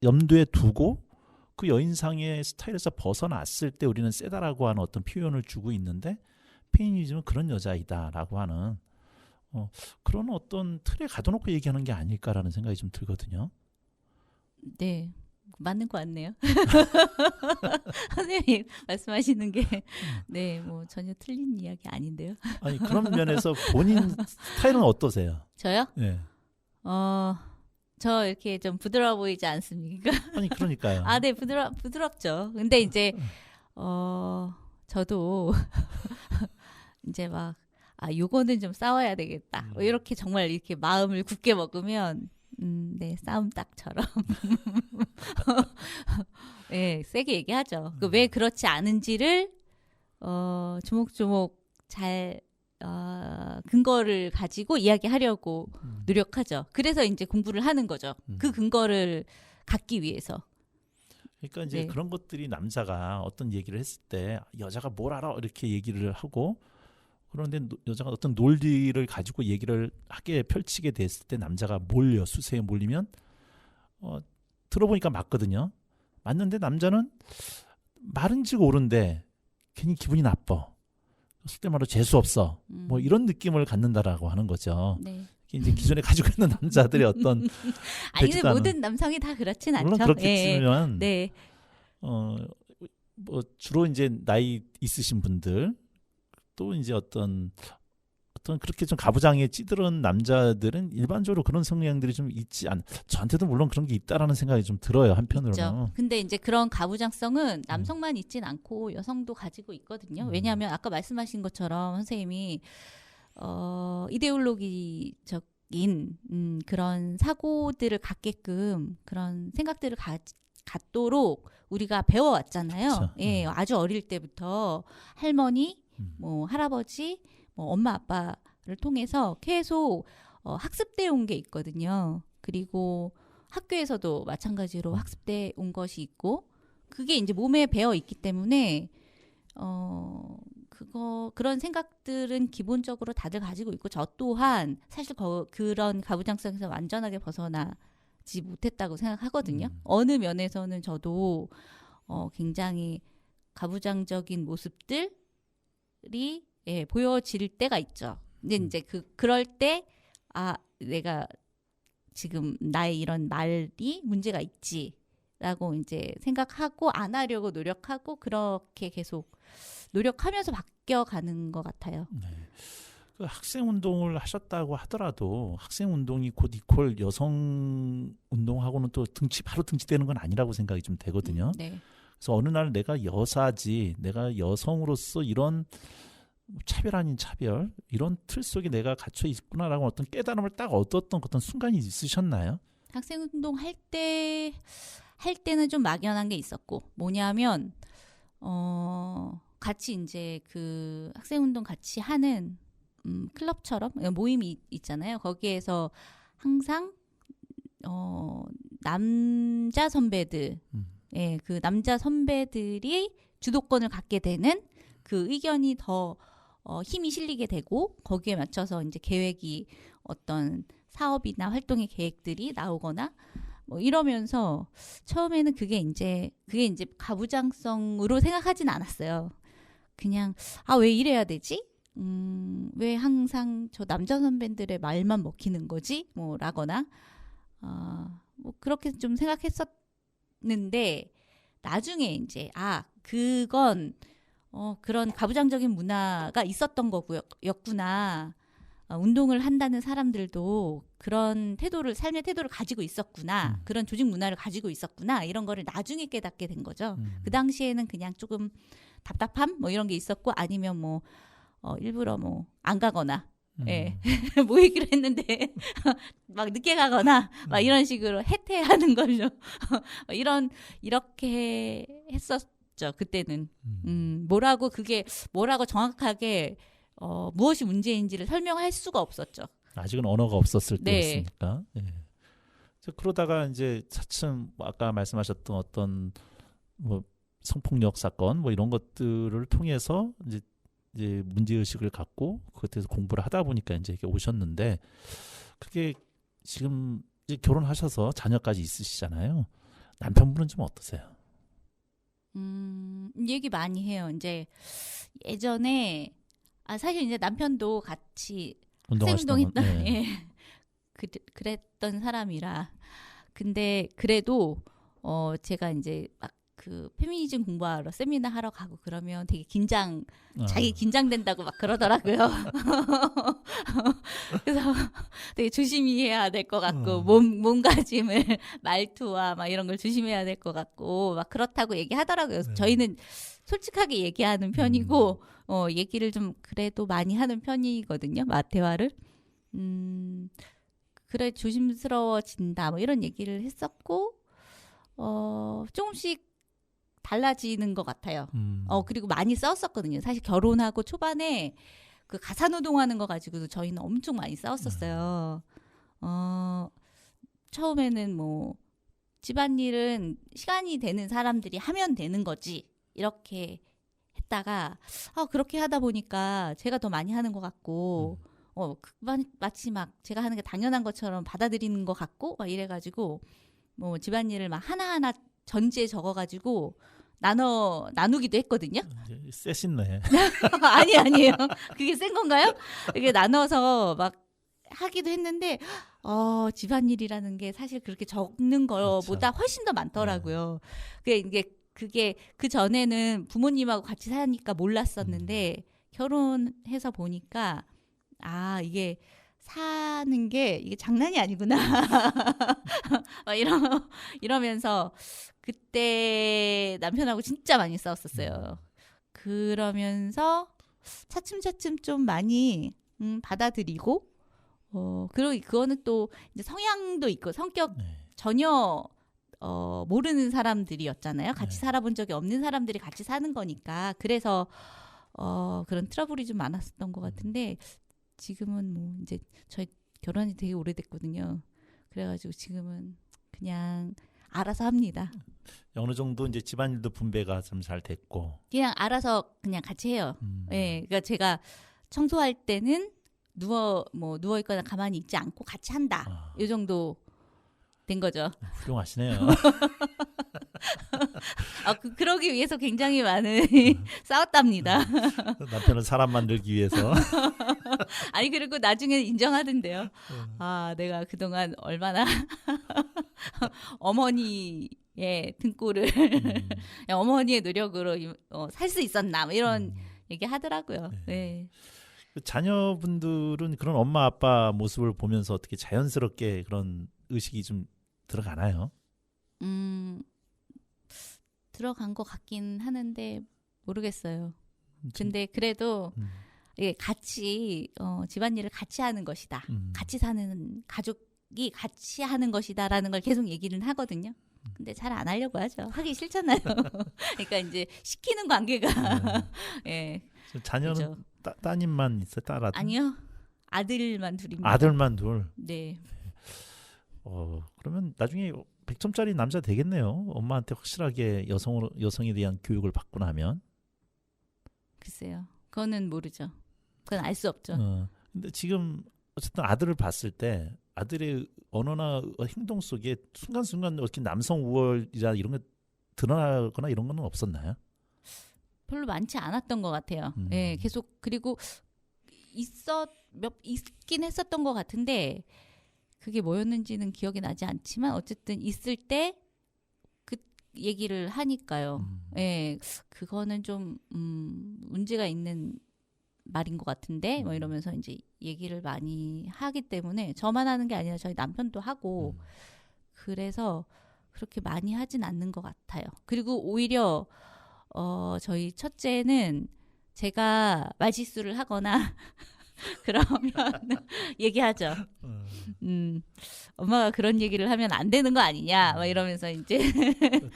염두에 두고 그 여인상의 스타일에서 벗어났을 때 우리는 세다라고 하는 어떤 표현을 주고 있는데 페미니즘은 그런 여자이다라고 하는 그런 어떤 틀에 가둬놓고 얘기하는 게 아닐까라는 생각이 좀 들거든요. 네. 맞는 것 같네요. 선생님 말씀하시는 게 네, 뭐 전혀 틀린 이야기 아닌데요. 아니 그런 면에서 본인 스타일은 어떠세요? 저요? 네. 저 이렇게 좀 부드러워 보이지 않습니까? 아니 그러니까요. 아, 네, 부드럽죠. 근데 이제 저도 이제 막 요거는 좀 싸워야 되겠다. 뭐 이렇게 정말 이렇게 마음을 굳게 먹으면 네, 싸움 딱처럼 네, 세게 얘기하죠. 왜 그렇지 않은지를 조목조목 잘 근거를 가지고 이야기하려고 노력하죠. 그래서 이제 공부를 하는 거죠. 그 근거를 갖기 위해서. 그러니까 이제 네. 그런 것들이 남자가 어떤 얘기를 했을 때 여자가 뭘 알아 이렇게 얘기를 하고 그런데 여자가 어떤 논리를 가지고 얘기를 하게 펼치게 됐을 때 남자가 몰려 수세에 몰리면 들어보니까 맞거든요. 맞는데 남자는 말은지 옳은데 괜히 기분이 나빠. 쓸 때마다 재수 없어. 뭐 이런 느낌을 갖는다라고 하는 거죠. 네. 이게 이제 기존에 가지고 있는 남자들의 어떤 아니 근데 되지도 않은- 모든 남성이 다 그렇진 않죠. 물론 그렇겠지만 네. 뭐 주로 이제 나이 있으신 분들 또 이제 어떤 그렇게 좀 가부장에 찌들은 남자들은 일반적으로 그런 성향들이 좀 있지 않. 저한테도 물론 그런 게 있다라는 생각이 좀 들어요 한편으로는. 있죠. 근데 이제 그런 가부장성은 남성만 있진 않고 여성도 가지고 있거든요. 왜냐하면 아까 말씀하신 것처럼 선생님이 이데올로기적인 그런 사고들을 갖게끔 그런 생각들을 갖도록 우리가 배워왔잖아요. 그쵸. 예, 아주 어릴 때부터 할머니, 뭐 할아버지, 뭐 엄마 아빠를 통해서 계속 학습돼 온 게 있거든요. 그리고 학교에서도 마찬가지로 학습돼 온 것이 있고 그게 이제 몸에 배어 있기 때문에 그런 생각들은 기본적으로 다들 가지고 있고 저 또한 사실 그런 가부장성에서 완전하게 벗어나지 못했다고 생각하거든요. 어느 면에서는 저도 굉장히 가부장적인 모습들이 보여질 때가 있죠. 근데 이제 그럴 때 내가 지금 나의 이런 말이 문제가 있지라고 이제 생각하고 안 하려고 노력하고 그렇게 계속 노력하면서 바뀌어가는 것 같아요. 네. 그 학생 운동을 하셨다고 하더라도 학생 운동이 곧 이퀄 여성 운동하고는 또 바로 등치되는 건 아니라고 생각이 좀 되거든요. 네. 그래서 어느 날 내가 여사지, 내가 여성으로서 이런 차별 아닌 차별, 이런 틀 속에 내가 갇혀 있구나라고 어떤 깨달음을 딱 얻었던 어떤 순간이 있으셨나요? 학생 운동 할 때는 좀 막연한 게 있었고 뭐냐면 같이 이제 그 학생 운동 같이 하는 클럽처럼 모임이 있잖아요. 거기에서 항상 남자 선배들, 그 남자 선배들이 주도권을 갖게 되는 그 의견이 더 힘이 실리게 되고 거기에 맞춰서 이제 계획이 어떤 사업이나 활동의 계획들이 나오거나 뭐 이러면서 처음에는 그게 이제 가부장성으로 생각하진 않았어요. 그냥 왜 이래야 되지? 왜 항상 저 남자 선배들의 말만 먹히는 거지? 뭐라거나 뭐 그렇게 좀 생각했었는데 나중에 이제 그건 그런 가부장적인 문화가 있었던 거였구나. 운동을 한다는 사람들도 그런 삶의 태도를 가지고 있었구나. 그런 조직 문화를 가지고 있었구나. 이런 거를 나중에 깨닫게 된 거죠. 그 당시에는 그냥 조금 답답함 뭐 이런 게 있었고 아니면 뭐 일부러 뭐 안 가거나 예. 모이기로 했는데 막 늦게 가거나 막 이런 식으로 해태하는 걸로 이렇게 했었죠. 그때는 뭐라고 정확하게 무엇이 문제인지를 설명할 수가 없었죠. 아직은 언어가 없었을 네. 때였으니까. 네. 그러다가 이제 차츰 아까 말씀하셨던 어떤 뭐 성폭력 사건 뭐 이런 것들을 통해서 이제 문제 의식을 갖고 그것에 대해서 공부를 하다 보니까 이제 이렇게 오셨는데 그게 지금 이제 결혼하셔서 자녀까지 있으시잖아요. 남편분은 좀 어떠세요? 얘기 많이 해요. 이제 예전에 사실 이제 남편도 같이 운동하시던 학생운동 건, 네. 예. 그랬던 사람이라. 근데 그래도 제가 이제 막 그 페미니즘 공부하러 세미나 하러 가고 그러면 되게 자기 긴장된다고 막 그러더라고요. 그래서 되게 조심히 해야 될 것 같고 몸가짐을 말투와 막 이런 걸 조심해야 될 것 같고 막 그렇다고 얘기하더라고요. 네. 저희는 솔직하게 얘기하는 편이고 얘기를 좀 그래도 많이 하는 편이거든요. 대화를. 그래 조심스러워진다 뭐 이런 얘기를 했었고 조금씩 달라지는 것 같아요. 그리고 많이 싸웠었거든요. 사실 결혼하고 초반에 그 가사 노동하는 거 가지고도 저희는 엄청 많이 싸웠었어요. 처음에는 뭐 집안일은 시간이 되는 사람들이 하면 되는 거지 이렇게 했다가 그렇게 하다 보니까 제가 더 많이 하는 것 같고 마치 막 제가 하는 게 당연한 것처럼 받아들이는 것 같고 막 이래가지고 뭐 집안일을 막 하나하나 전지에 적어가지고 나누기도 했거든요. 쎄신네. 아니에요. 그게 센 건가요? 이게 나눠서 막 하기도 했는데 집안일이라는 게 사실 그렇게 적는 거보다 훨씬 더 많더라고요. 그게 그 전에는 부모님하고 같이 사니까 몰랐었는데 결혼해서 보니까 이게 사는 게 이게 장난이 아니구나. 막 이러면서 그때 남편하고 진짜 많이 싸웠었어요. 그러면서 차츰차츰 좀 많이 받아들이고 그리고 그거는 또 이제 성향도 있고 성격 전혀 모르는 사람들이었잖아요. 같이 살아본 적이 없는 사람들이 같이 사는 거니까 그래서 그런 트러블이 좀 많았었던 것 같은데 지금은 뭐 이제 저희 결혼이 되게 오래됐거든요. 그래가지고 지금은 그냥 알아서 합니다. 어느 정도 이제 집안일도 분배가 좀 잘 됐고 그냥 알아서 그냥 같이 해요. 예, 그러니까 제가 청소할 때는 누워 있거나 가만히 있지 않고 같이 한다. 이 정도 된 거죠. 훌륭하시네요. 그러기 위해서 굉장히 많은 싸웠답니다. 남편은 사람 만들기 위해서. 아니 그리고 나중에 인정하던데요. 내가 그동안 얼마나 어머니의 등골을 어머니의 노력으로 살 수 있었나 뭐 이런 얘기 하더라고요. 네. 자녀분들은 그런 엄마 아빠 모습을 보면서 어떻게 자연스럽게 그런 의식이 좀 들어가나요? 들어간 것 같긴 하는데 모르겠어요. 근데 그래도 이게 같이 집안일을 같이 하는 것이다. 같이 사는 가족이 같이 하는 것이다라는 걸 계속 얘기를 하거든요. 근데 잘 안 하려고 하죠. 하기 싫잖아요. 그러니까 이제 시키는 관계가 예. 자녀는 그렇죠. 따님만 있어요? 딸아들? 아니요. 아들만 둘입니다. 아들만 둘. 네. 그러면 나중에 100점짜리 남자 되겠네요. 엄마한테 확실하게 여성에 대한 교육을 받고 나면. 글쎄요. 그거는 모르죠. 그건 알 수 없죠. 근데 지금 어쨌든 아들을 봤을 때 아들의 언어나 행동 속에 순간순간 이렇게 남성 우월이라 이런 게 드러나거나 이런 건 없었나요? 별로 많지 않았던 것 같아요. 예, 계속 그리고 있긴 했었던 것 같은데 그게 뭐였는지는 기억이 나지 않지만 어쨌든 있을 때 그 얘기를 하니까요. 예, 그거는 좀 문제가 있는 말인 것 같은데 뭐 이러면서 이제 얘기를 많이 하기 때문에 저만 하는 게 아니라 저희 남편도 하고 그래서 그렇게 많이 하진 않는 것 같아요. 그리고 오히려 저희 첫째는 제가 말실수를 하거나 그러면 얘기하죠. 엄마가 그런 얘기를 하면 안 되는 거 아니냐 막 이러면서 이제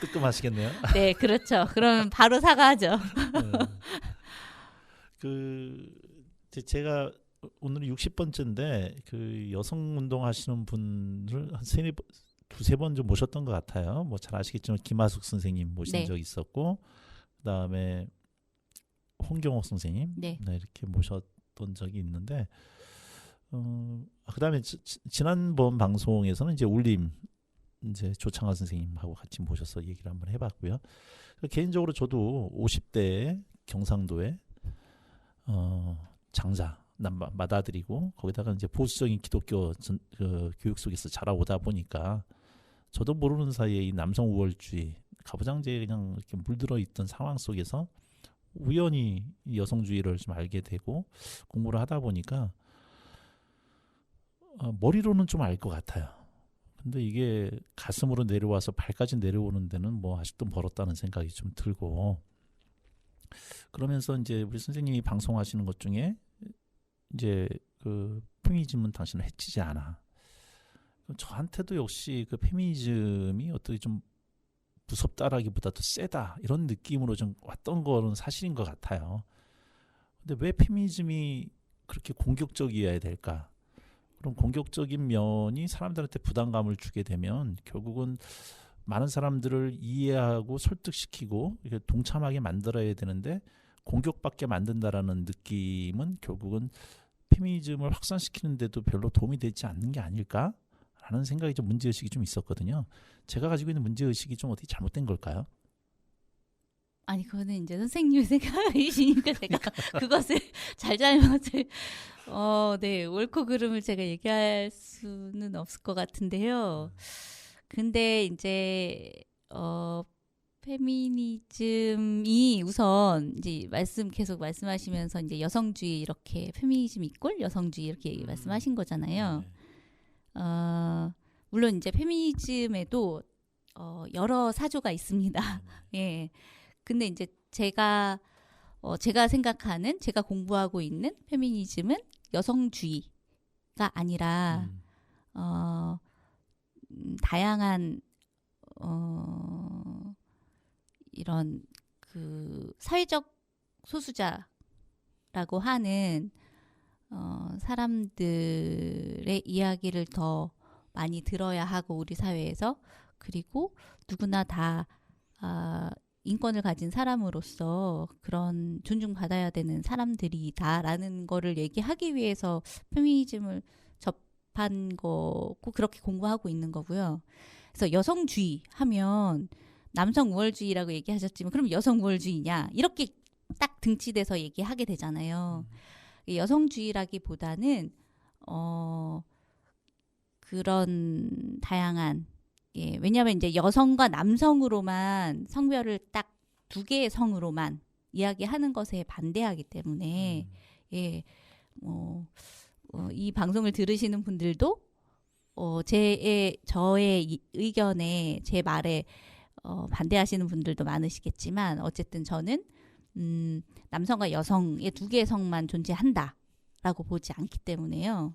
뜨끔하시겠네요. 네, 그렇죠. 그러면 바로 사과하죠. 제가 오늘 60번째인데 그 여성 운동 하시는 분을 한 두세 번 좀 모셨던 것 같아요. 뭐 잘 아시겠지만 김하숙 선생님 모신 적 있었고 그다음에 홍경옥 선생님 이렇게 모셨던 적이 있는데 그다음에 지난번 방송에서는 이제 울림 이제 조창하 선생님하고 같이 모셔서 얘기를 한번 해봤고요. 개인적으로 저도 50대에 경상도에 장자 맏아들이고 거기다가 이제 보수적인 기독교 교육 속에서 자라오다 보니까 저도 모르는 사이에 이 남성 우월주의 가부장제에 그냥 이렇게 물들어 있던 상황 속에서 우연히 여성주의를 좀 알게 되고 공부를 하다 보니까 머리로는 좀 알 것 같아요. 근데 이게 가슴으로 내려와서 발까지 내려오는 데는 뭐 아직도 멀었다는 생각이 좀 들고 그러면서 이제 우리 선생님이 방송하시는 것 중에 이제 그 페미니즘은 당신을 해치지 않아. 저한테도 역시 그 페미니즘이 어떻게 좀 무섭다라기보다도 세다 이런 느낌으로 좀 왔던 거는 사실인 것 같아요. 근데 왜 페미니즘이 그렇게 공격적이어야 될까? 그럼 공격적인 면이 사람들한테 부담감을 주게 되면 결국은 많은 사람들을 이해하고 설득시키고 이렇게 동참하게 만들어야 되는데 공격받게 만든다라는 느낌은 결국은 페미니즘을 확산시키는데도 별로 도움이 되지 않는 게 아닐까라는 생각이 좀 문제의식이 좀 있었거든요. 제가 가지고 있는 문제의식이 좀 어떻게 잘못된 걸까요? 아니 그거는 이제 선생님 생각이시니까 제가 그것을 잘잘못을 네 옳고 그름을 제가 얘기할 수는 없을 것 같은데요. 근데 이제 페미니즘이 우선 이제 계속 말씀하시면서 이제 여성주의 이렇게 페미니즘 이꼴 여성주의 이렇게 말씀하신 거잖아요. 네. 물론 이제 페미니즘에도 여러 사조가 있습니다. 예. 근데 이제 제가 생각하는 제가 공부하고 있는 페미니즘은 여성주의가 아니라 다양한 이런 그 사회적 소수자라고 하는 사람들의 이야기를 더 많이 들어야 하고 우리 사회에서 그리고 누구나 다 인권을 가진 사람으로서 그런 존중받아야 되는 사람들이다라는 거를 얘기하기 위해서 페미니즘을 접한 거고 그렇게 공부하고 있는 거고요. 그래서 여성주의 하면 남성 우월주의라고 얘기하셨지만 그럼 여성 우월주의냐 이렇게 딱 등치돼서 얘기하게 되잖아요. 여성주의라기보다는 그런 다양한 왜냐하면 이제 여성과 남성으로만 성별을 딱 두 개의 성으로만 이야기하는 것에 반대하기 때문에 이 방송을 들으시는 분들도 저의 의견에 제 말에 반대하시는 분들도 많으시겠지만 어쨌든 저는 남성과 여성의 두 개의 성만 존재한다라고 보지 않기 때문에요.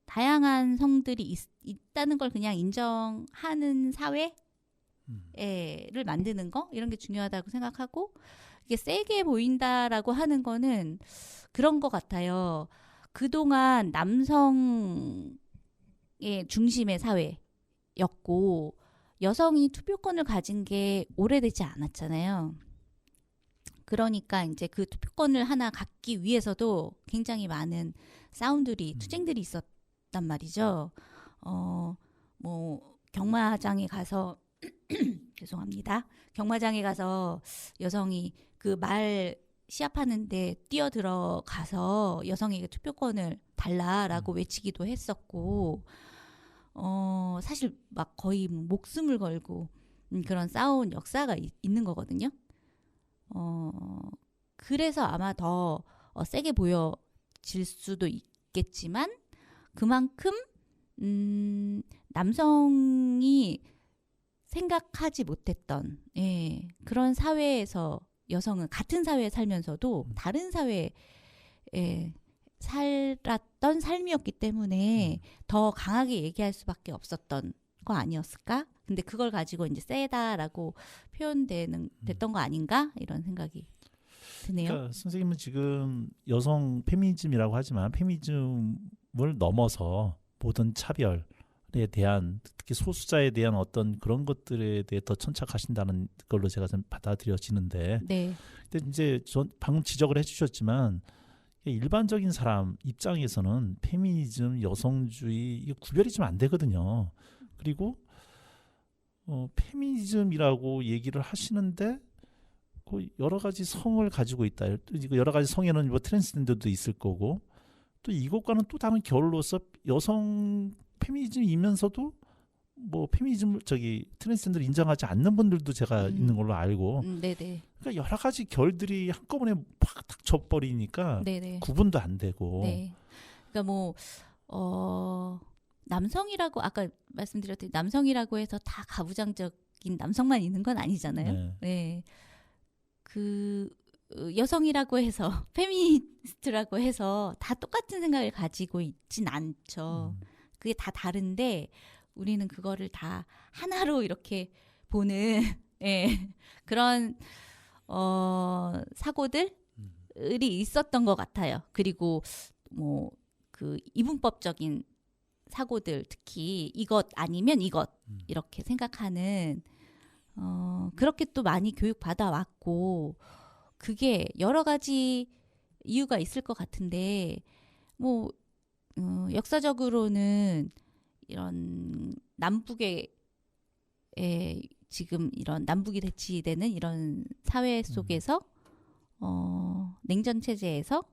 다양한 성들이 있다는 걸 그냥 인정하는 사회를 만드는 거 이런 게 중요하다고 생각하고 이게 세게 보인다라고 하는 거는 그런 것 같아요. 그동안 남성의 중심의 사회였고 여성이 투표권을 가진 게 오래되지 않았잖아요. 그러니까 이제 그 투표권을 하나 갖기 위해서도 굉장히 많은 싸움들이 투쟁들이 있었단 말이죠. 뭐 경마장에 가서 죄송합니다. 경마장에 가서 여성이 그 말 시합하는데 뛰어들어가서 여성에게 투표권을 달라라고 외치기도 했었고 사실 막 거의 목숨을 걸고 그런 싸운 역사가 있는 거거든요. 그래서 아마 더 세게 보여질 수도 있겠지만 그만큼 남성이 생각하지 못했던 그런 사회에서 여성은 같은 사회에 살면서도 다른 사회에 살았던 삶이었기 때문에 더 강하게 얘기할 수밖에 없었던 거 아니었을까? 근데 그걸 가지고 이제 세다라고 됐던 거 아닌가? 이런 생각이 드네요. 그러니까 선생님은 지금 여성 페미니즘이라고 하지만 페미니즘을 넘어서 모든 차별에 대한 특히 소수자에 대한 어떤 그런 것들에 대해 더 천착하신다는 걸로 제가 좀 받아들여지는데 네. 근데 이제 방금 지적을 해주셨지만 일반적인 사람 입장에서는 페미니즘, 여성주의 이게 구별이 좀 안 되거든요. 그리고 페미니즘이라고 얘기를 하시는데 그 여러 가지 성을 가지고 있다. 여러 가지 성에는 뭐 트랜스젠더도 있을 거고 또 이것과는 또 다른 결로서 여성 페미니즘이면서도 뭐 페미니즘 트랜스젠더를 인정하지 않는 분들도 제가 있는 걸로 알고 네네. 그러니까 여러 가지 결들이 한꺼번에 팍 닥쳐버리니까 네네. 구분도 안 되고 네. 그러니까 뭐 남성이라고 아까 말씀드렸듯이 남성이라고 해서 다 가부장적인 남성만 있는 건 아니잖아요. 네. 네. 그 여성이라고 해서 페미니스트라고 해서 다 똑같은 생각을 가지고 있진 않죠. 그게 다 다른데 우리는 그거를 다 하나로 이렇게 보는 그런 사고들을 있었던 것 같아요. 그리고 뭐 그 이분법적인 사고들, 특히 이것 아니면 이것 이렇게 생각하는 그렇게 또 많이 교육 받아 왔고, 그게 여러 가지 이유가 있을 것 같은데, 뭐 역사적으로는 이런 남북의 지금 이런 남북이 대치되는 이런 사회 속에서 냉전 체제에서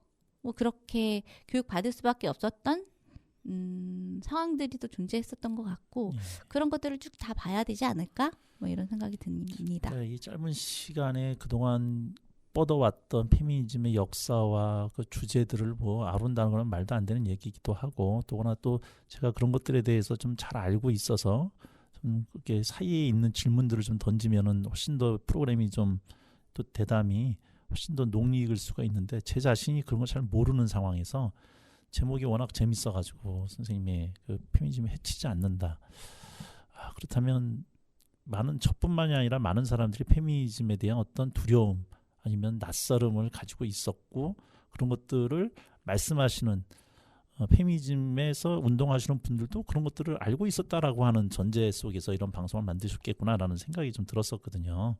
뭐 그렇게 교육 받을 수밖에 없었던 상황들이 또 존재했었던 것 같고, 그런 것들을 쭉 다 봐야 되지 않을까? 뭐 이런 생각이 듭니다. 이 짧은 시간에 그동안 뻗어왔던 페미니즘의 역사와 그 주제들을 뭐 아룬다는 건 말도 안 되는 얘기이기도 하고, 또나 또 제가 그런 것들에 대해서 좀 잘 알고 있어서 좀 그렇게 사이에 있는 질문들을 좀 던지면은 훨씬 더 프로그램이 좀 또 대담이 훨씬 더 녹익을 수가 있는데, 제 자신이 그런 걸 잘 모르는 상황에서 제목이 워낙 재밌어가지고 선생님의 그 페미니즘을 해치지 않는다. 그렇다면 저뿐만이 아니라 많은 사람들이 페미니즘에 대한 어떤 두려움 아니면 낯설음을 가지고 있었고, 그런 것들을 말씀하시는 페미니즘에서 운동하시는 분들도 그런 것들을 알고 있었다라고 하는 전제 속에서 이런 방송을 만드셨겠구나라는 생각이 좀 들었었거든요.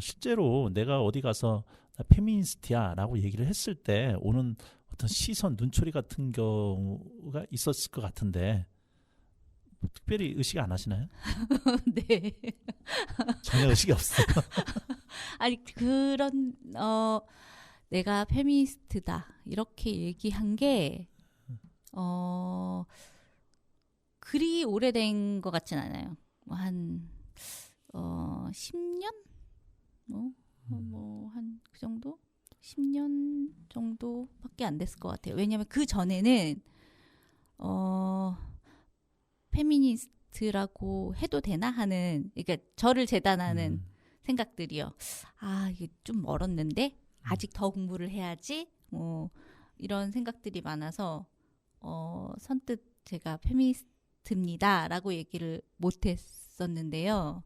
실제로 내가 어디 가서 나 페미니스트야 라고 얘기를 했을 때 오는 어떤 시선, 눈초리 같은 경우가 있었을 것 같은데, 특별히 의식 안 하시나요? 네. 전혀 의식이 없어요. 아니 그런 내가 페미니스트다 이렇게 얘기한 게 그리 오래된 것 같진 않아요. 한 10년? 뭐 한 그 정도? 10년 정도밖에 안 됐을 것 같아요. 왜냐하면 그 전에는 페미니스트라고 해도 되나 하는, 그러니까 저를 재단하는 생각들이요. 이게 좀 멀었는데 아직 더 공부를 해야지. 뭐 이런 생각들이 많아서 선뜻 제가 페미니스트입니다라고 얘기를 못했었는데요.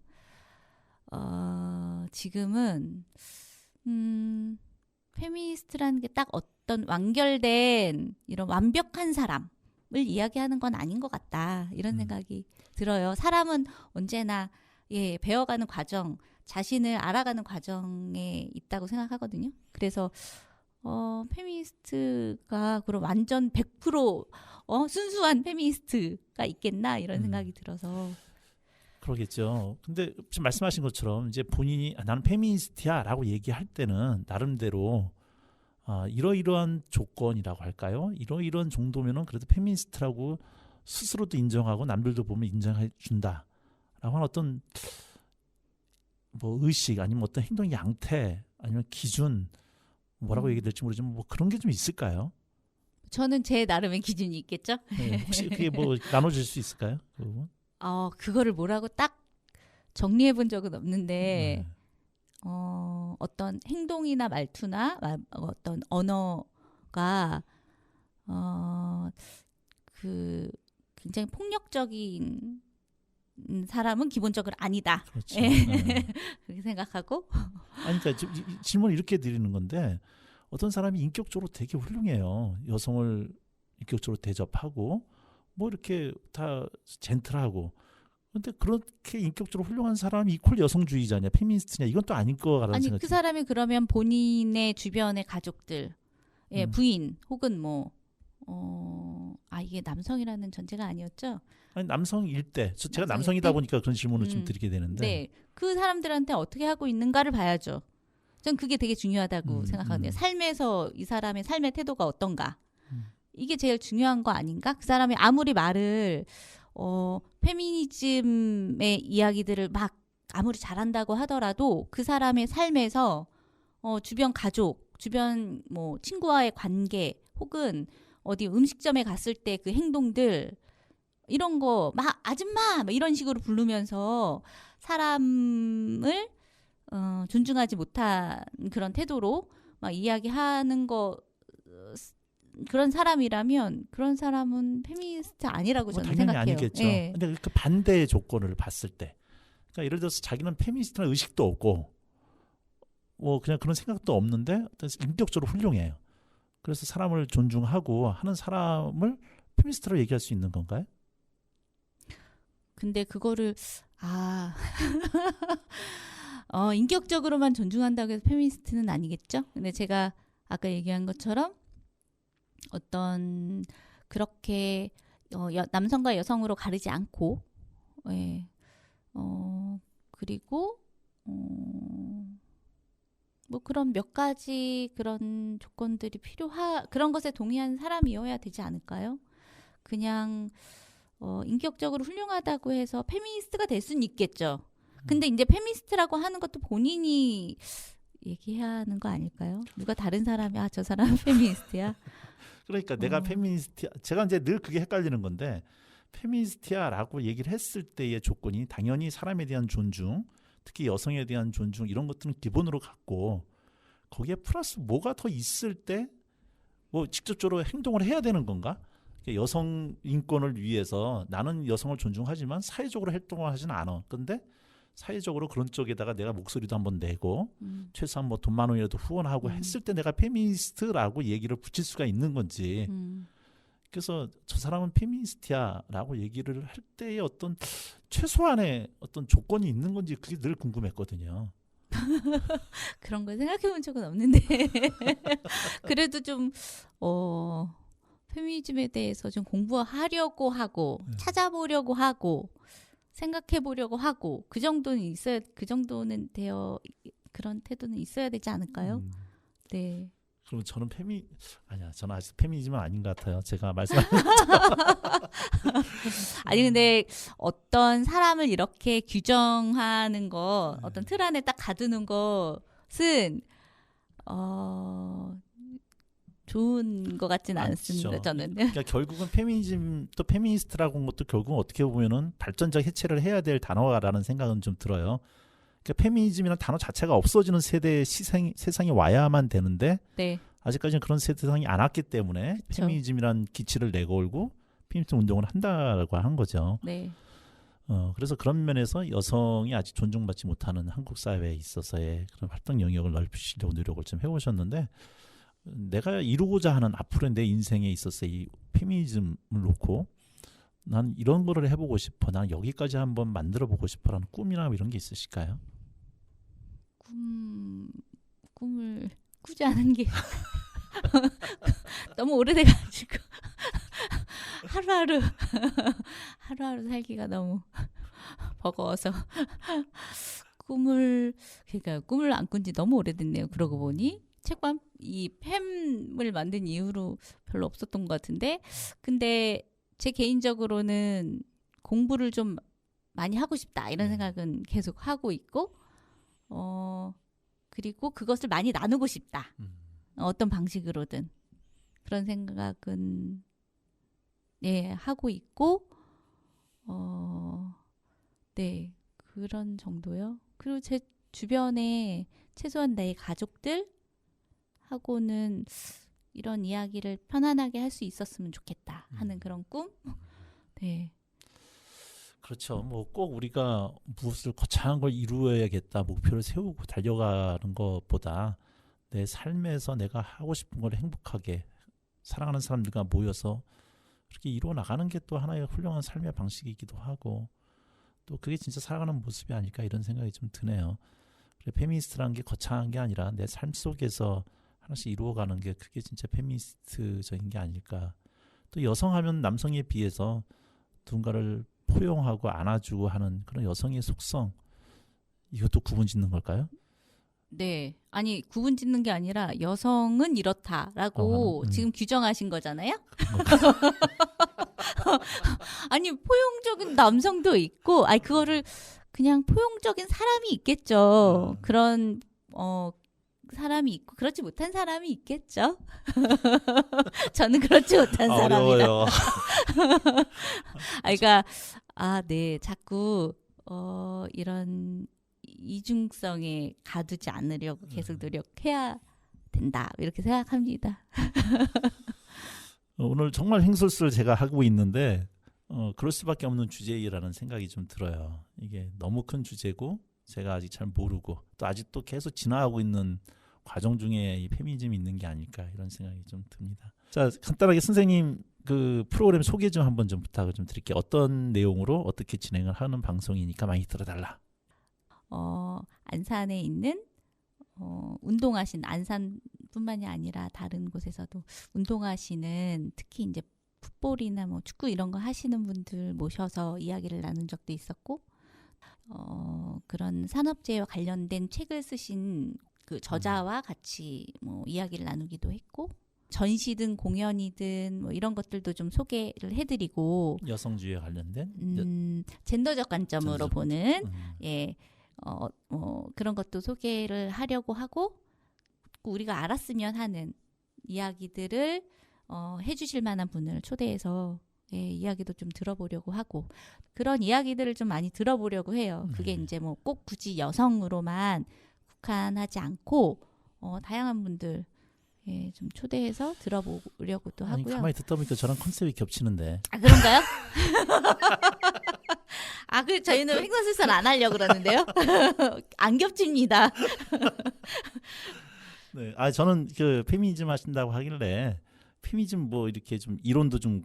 지금은 페미니스트라는 게 딱 어떤 완결된 이런 완벽한 사람을 이야기하는 건 아닌 것 같다, 이런 생각이 들어요. 사람은 언제나 배워가는 과정, 자신을 알아가는 과정에 있다고 생각하거든요. 그래서 페미니스트가 그럼 완전 100% 순수한 페미니스트가 있겠나, 이런 생각이 들어서. 그러겠죠. 근데 지금 말씀하신 것처럼 이제 본인이 나는 페미니스트야라고 얘기할 때는 나름대로 이러이러한 조건이라고 할까요? 이러이러한 정도면은 그래도 페미니스트라고 스스로도 인정하고 남들도 보면 인정해 준다라고 하는 어떤 뭐 의식 아니면 어떤 행동 양태 아니면 기준, 뭐라고 얘기될지 모르지만 뭐 그런 게 좀 있을까요? 저는 제 나름의 기준이 있겠죠. 네, 혹시 그게 뭐 나눠줄 수 있을까요? 그 부분? 그거를 뭐라고 딱 정리해 본 적은 없는데, 어떤 행동이나 말투나 어떤 언어가 그 굉장히 폭력적인 사람은 기본적으로 아니다. 그렇죠. 그렇게 생각하고. 그러니까 질문을 이렇게 드리는 건데, 어떤 사람이 인격적으로 되게 훌륭해요. 여성을 인격적으로 대접하고 뭐 이렇게 다 젠틀하고, 근데 그렇게 인격적으로 훌륭한 사람이 이퀄 여성주의자냐 페미니스트냐, 이건 또 아닐 거라는 아니 생각이. 그 사람이 그러면 본인의 주변의 가족들, 부인 혹은 뭐 이게 남성이라는 전제가 아니었죠? 아니, 남성일 때, 제가 남성일 남성이다 때? 보니까 그런 질문을 좀 드리게 되는데. 네, 그 사람들한테 어떻게 하고 있는가를 봐야죠. 전 그게 되게 중요하다고 생각하거든요. 삶에서 이 사람의 삶의 태도가 어떤가, 이게 제일 중요한 거 아닌가? 그 사람이 아무리 말을 페미니즘의 이야기들을 막 아무리 잘한다고 하더라도 그 사람의 삶에서 주변 가족, 주변 뭐 친구와의 관계, 혹은 어디 음식점에 갔을 때 그 행동들, 이런 거 막 아줌마 막 이런 식으로 부르면서 사람을 존중하지 못한 그런 태도로 막 이야기하는 거, 그런 사람이라면 그런 사람은 페미니스트 아니라고 저는 당연히 생각해요. 아니겠죠. 예. 근데 그 반대의 조건을 봤을 때, 그러니까 예를 들어서 자기는 페미니스트라는 의식도 없고 그냥 그런 생각도 없는데 인격적으로 훌륭해요. 그래서 사람을 존중하고 하는 사람을 페미니스트로 얘기할 수 있는 건가요? 근데 그거를 인격적으로만 존중한다고 해서 페미니스트는 아니겠죠? 근데 제가 아까 얘기한 것처럼 어떤 그렇게 남성과 여성으로 가르지 않고 예. 그리고 뭐 그런 몇 가지 그런 조건들이 그런 것에 동의한 사람이어야 되지 않을까요? 그냥 인격적으로 훌륭하다고 해서 페미니스트가 될 수는 있겠죠. 근데 이제 페미니스트라고 하는 것도 본인이 얘기해야 하는 거 아닐까요? 누가 다른 사람이 저 사람은 페미니스트야. 그러니까 내가 페미니스트야. 제가 이제 늘 그게 헷갈리는 건데 페미니스트야라고 얘기를 했을 때의 조건이 당연히 사람에 대한 존중, 특히 여성에 대한 존중 이런 것들은 기본으로 갖고 거기에 플러스 뭐가 더 있을 때 뭐 직접적으로 행동을 해야 되는 건가? 여성 인권을 위해서 나는 여성을 존중하지만 사회적으로 활동을 하지는 않아. 근데 사회적으로 그런 쪽에다가 내가 목소리도 한번 내고 최소한 뭐 돈 10,000원이라도 후원하고 했을 때 내가 페미니스트라고 얘기를 붙일 수가 있는 건지. 그래서 저 사람은 페미니스트야라고 얘기를 할 때의 어떤 최소한의 어떤 조건이 있는 건지 그게 늘 궁금했거든요. 그런 걸 생각해 본 적은 없는데 그래도 좀 페미니즘에 대해서 좀 공부하려고 하고 찾아보려고 하고 생각해 보려고 하고 그 정도는 그런 태도는 있어야 되지 않을까요? 네. 그러면 저는 저는 아직 페미니즘은 아닌 것 같아요. 제가 말씀하신 아니 근데 어떤 사람을 이렇게 규정하는 거 어떤 틀 안에 딱 가두는 것은 좋은 것 같지는 않습니다. 저는. 그러니까 결국은 페미니즘 또 페미니스트라고 한 것도 결국은 어떻게 보면은 발전적 해체를 해야 될 단어라는 생각은 좀 들어요. 그러니까 페미니즘이라는 단어 자체가 없어지는 세대의 세상이 와야만 되는데 네. 아직까지는 그런 세상이 안 왔기 때문에 그쵸. 페미니즘이라는 기치를 내걸고 페미니즘 운동을 한다고 한 거죠. 네. 그래서 그런 면에서 여성이 아직 존중받지 못하는 한국 사회에 있어서의 그런 활동 영역을 넓히시려고 노력을 좀 해오셨는데 내가 이루고자 하는 앞으로의 내 인생에 있어서 이 페미니즘을 놓고 난 이런 거를 해보고 싶어. 난 여기까지 한번 만들어보고 싶어라는 꿈이나 이런 게 있으실까요? 꿈을 꾸지 않은 게 너무 오래돼가지고 하루하루 살기가 너무 버거워서 꿈을 안 꾼 지 너무 오래됐네요. 그러고 보니 책방 이 팸을 만든 이후로 별로 없었던 것 같은데 근데 제 개인적으로는 공부를 좀 많이 하고 싶다 이런 생각은 계속 하고 있고 그리고 그것을 많이 나누고 싶다. 어떤 방식으로든 그런 생각은 하고 있고 네 그런 정도요. 그리고 제 주변에 최소한 내 가족들 하고는 이런 이야기를 편안하게 할 수 있었으면 좋겠다 하는 그런 꿈. 네. 그렇죠. 뭐 꼭 우리가 무엇을 거창한 걸 이루어야겠다 목표를 세우고 달려가는 것보다 내 삶에서 내가 하고 싶은 걸 행복하게 사랑하는 사람들과 모여서 그렇게 이루어 나가는 게 또 하나의 훌륭한 삶의 방식이기도 하고 또 그게 진짜 살아가는 모습이 아닐까 이런 생각이 좀 드네요. 그래, 페미니스트라는 게 거창한 게 아니라 내 삶 속에서 하나씩 이루어가는 게 그게 진짜 페미니스트적인 게 아닐까. 또 여성하면 남성에 비해서 누군가를 포용하고 안아주고 하는 그런 여성의 속성 이것도 구분 짓는 걸까요? 네. 아니 구분 짓는 게 아니라 여성은 이렇다라고 지금 규정하신 거잖아요. 아니 포용적인 남성도 있고 아니 그거를 그냥 포용적인 사람이 있겠죠. 그런 사람이 있고 그렇지 못한 사람이 있겠죠. 저는 그렇지 못한 사람이라. 어려워요. 그러니까 네 자꾸 이런 이중성에 가두지 않으려고 계속 노력해야 된다 이렇게 생각합니다. 오늘 정말 횡설수를 제가 하고 있는데 그럴 수밖에 없는 주제라는 생각이 좀 들어요. 이게 너무 큰 주제고 제가 아직 잘 모르고 또 아직도 계속 진화하고 있는 과정 중에 이 페미니즘이 있는 게 아닐까 이런 생각이 좀 듭니다. 자, 간단하게 선생님 그 프로그램 소개 좀 한번 좀 부탁을 좀 드릴게요. 어떤 내용으로 어떻게 진행을 하는 방송이니까 많이 들어달라. 안산에 있는 운동하신 안산뿐만이 아니라 다른 곳에서도 운동하시는 특히 이제 풋볼이나 뭐 축구 이런 거 하시는 분들 모셔서 이야기를 나눈 적도 있었고 그런 산업재해와 관련된 책을 쓰신 그 저자와 같이 뭐 이야기를 나누기도 했고 전시든 공연이든 뭐 이런 것들도 좀 소개를 해드리고 여성주의에 관련된 젠더적 관점으로 보는 음. 그런 것도 소개를 하려고 하고 우리가 알았으면 하는 이야기들을 해주실 만한 분을 초대해서 이야기도 좀 들어보려고 하고 그런 이야기들을 좀 많이 들어보려고 해요. 그게 이제 뭐 꼭 굳이 여성으로만 국한하지 않고 다양한 분들 좀 초대해서 들어보려고도 아니, 하고요. 가만히 듣다 보니까 저랑 컨셉이 겹치는데. 아 그런가요? 그 저희는 횡설수설 안 하려고 그러는데요. 안 겹칩니다. 네, 저는 그 페미니즘 하신다고 하길래 페미니즘 뭐 이렇게 좀 이론도 좀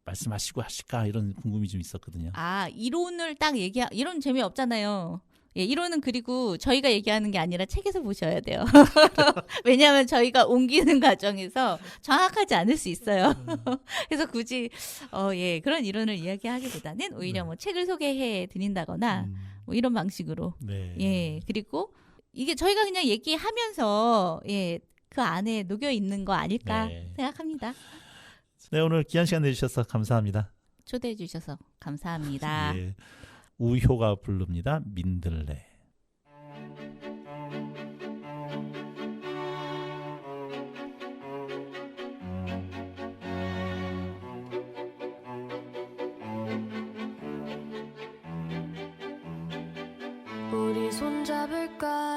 말씀하시고 하실까 이런 궁금이 좀 있었거든요. 이론을 딱 이론 재미없잖아요. 이론은 그리고 저희가 얘기하는 게 아니라 책에서 보셔야 돼요. 왜냐하면 저희가 옮기는 과정에서 정확하지 않을 수 있어요. 그래서 굳이 그런 이론을 이야기하기보다는 오히려 뭐 책을 소개해 드린다거나 뭐 이런 방식으로 네. 그리고 이게 저희가 그냥 얘기하면서 그 안에 녹여 있는 거 아닐까 생각합니다. 네, 오늘 귀한 시간 내주셔서 감사합니다. 초대해 주셔서 감사합니다. 예, 우효가 부릅니다. 민들레. 우리 손잡을까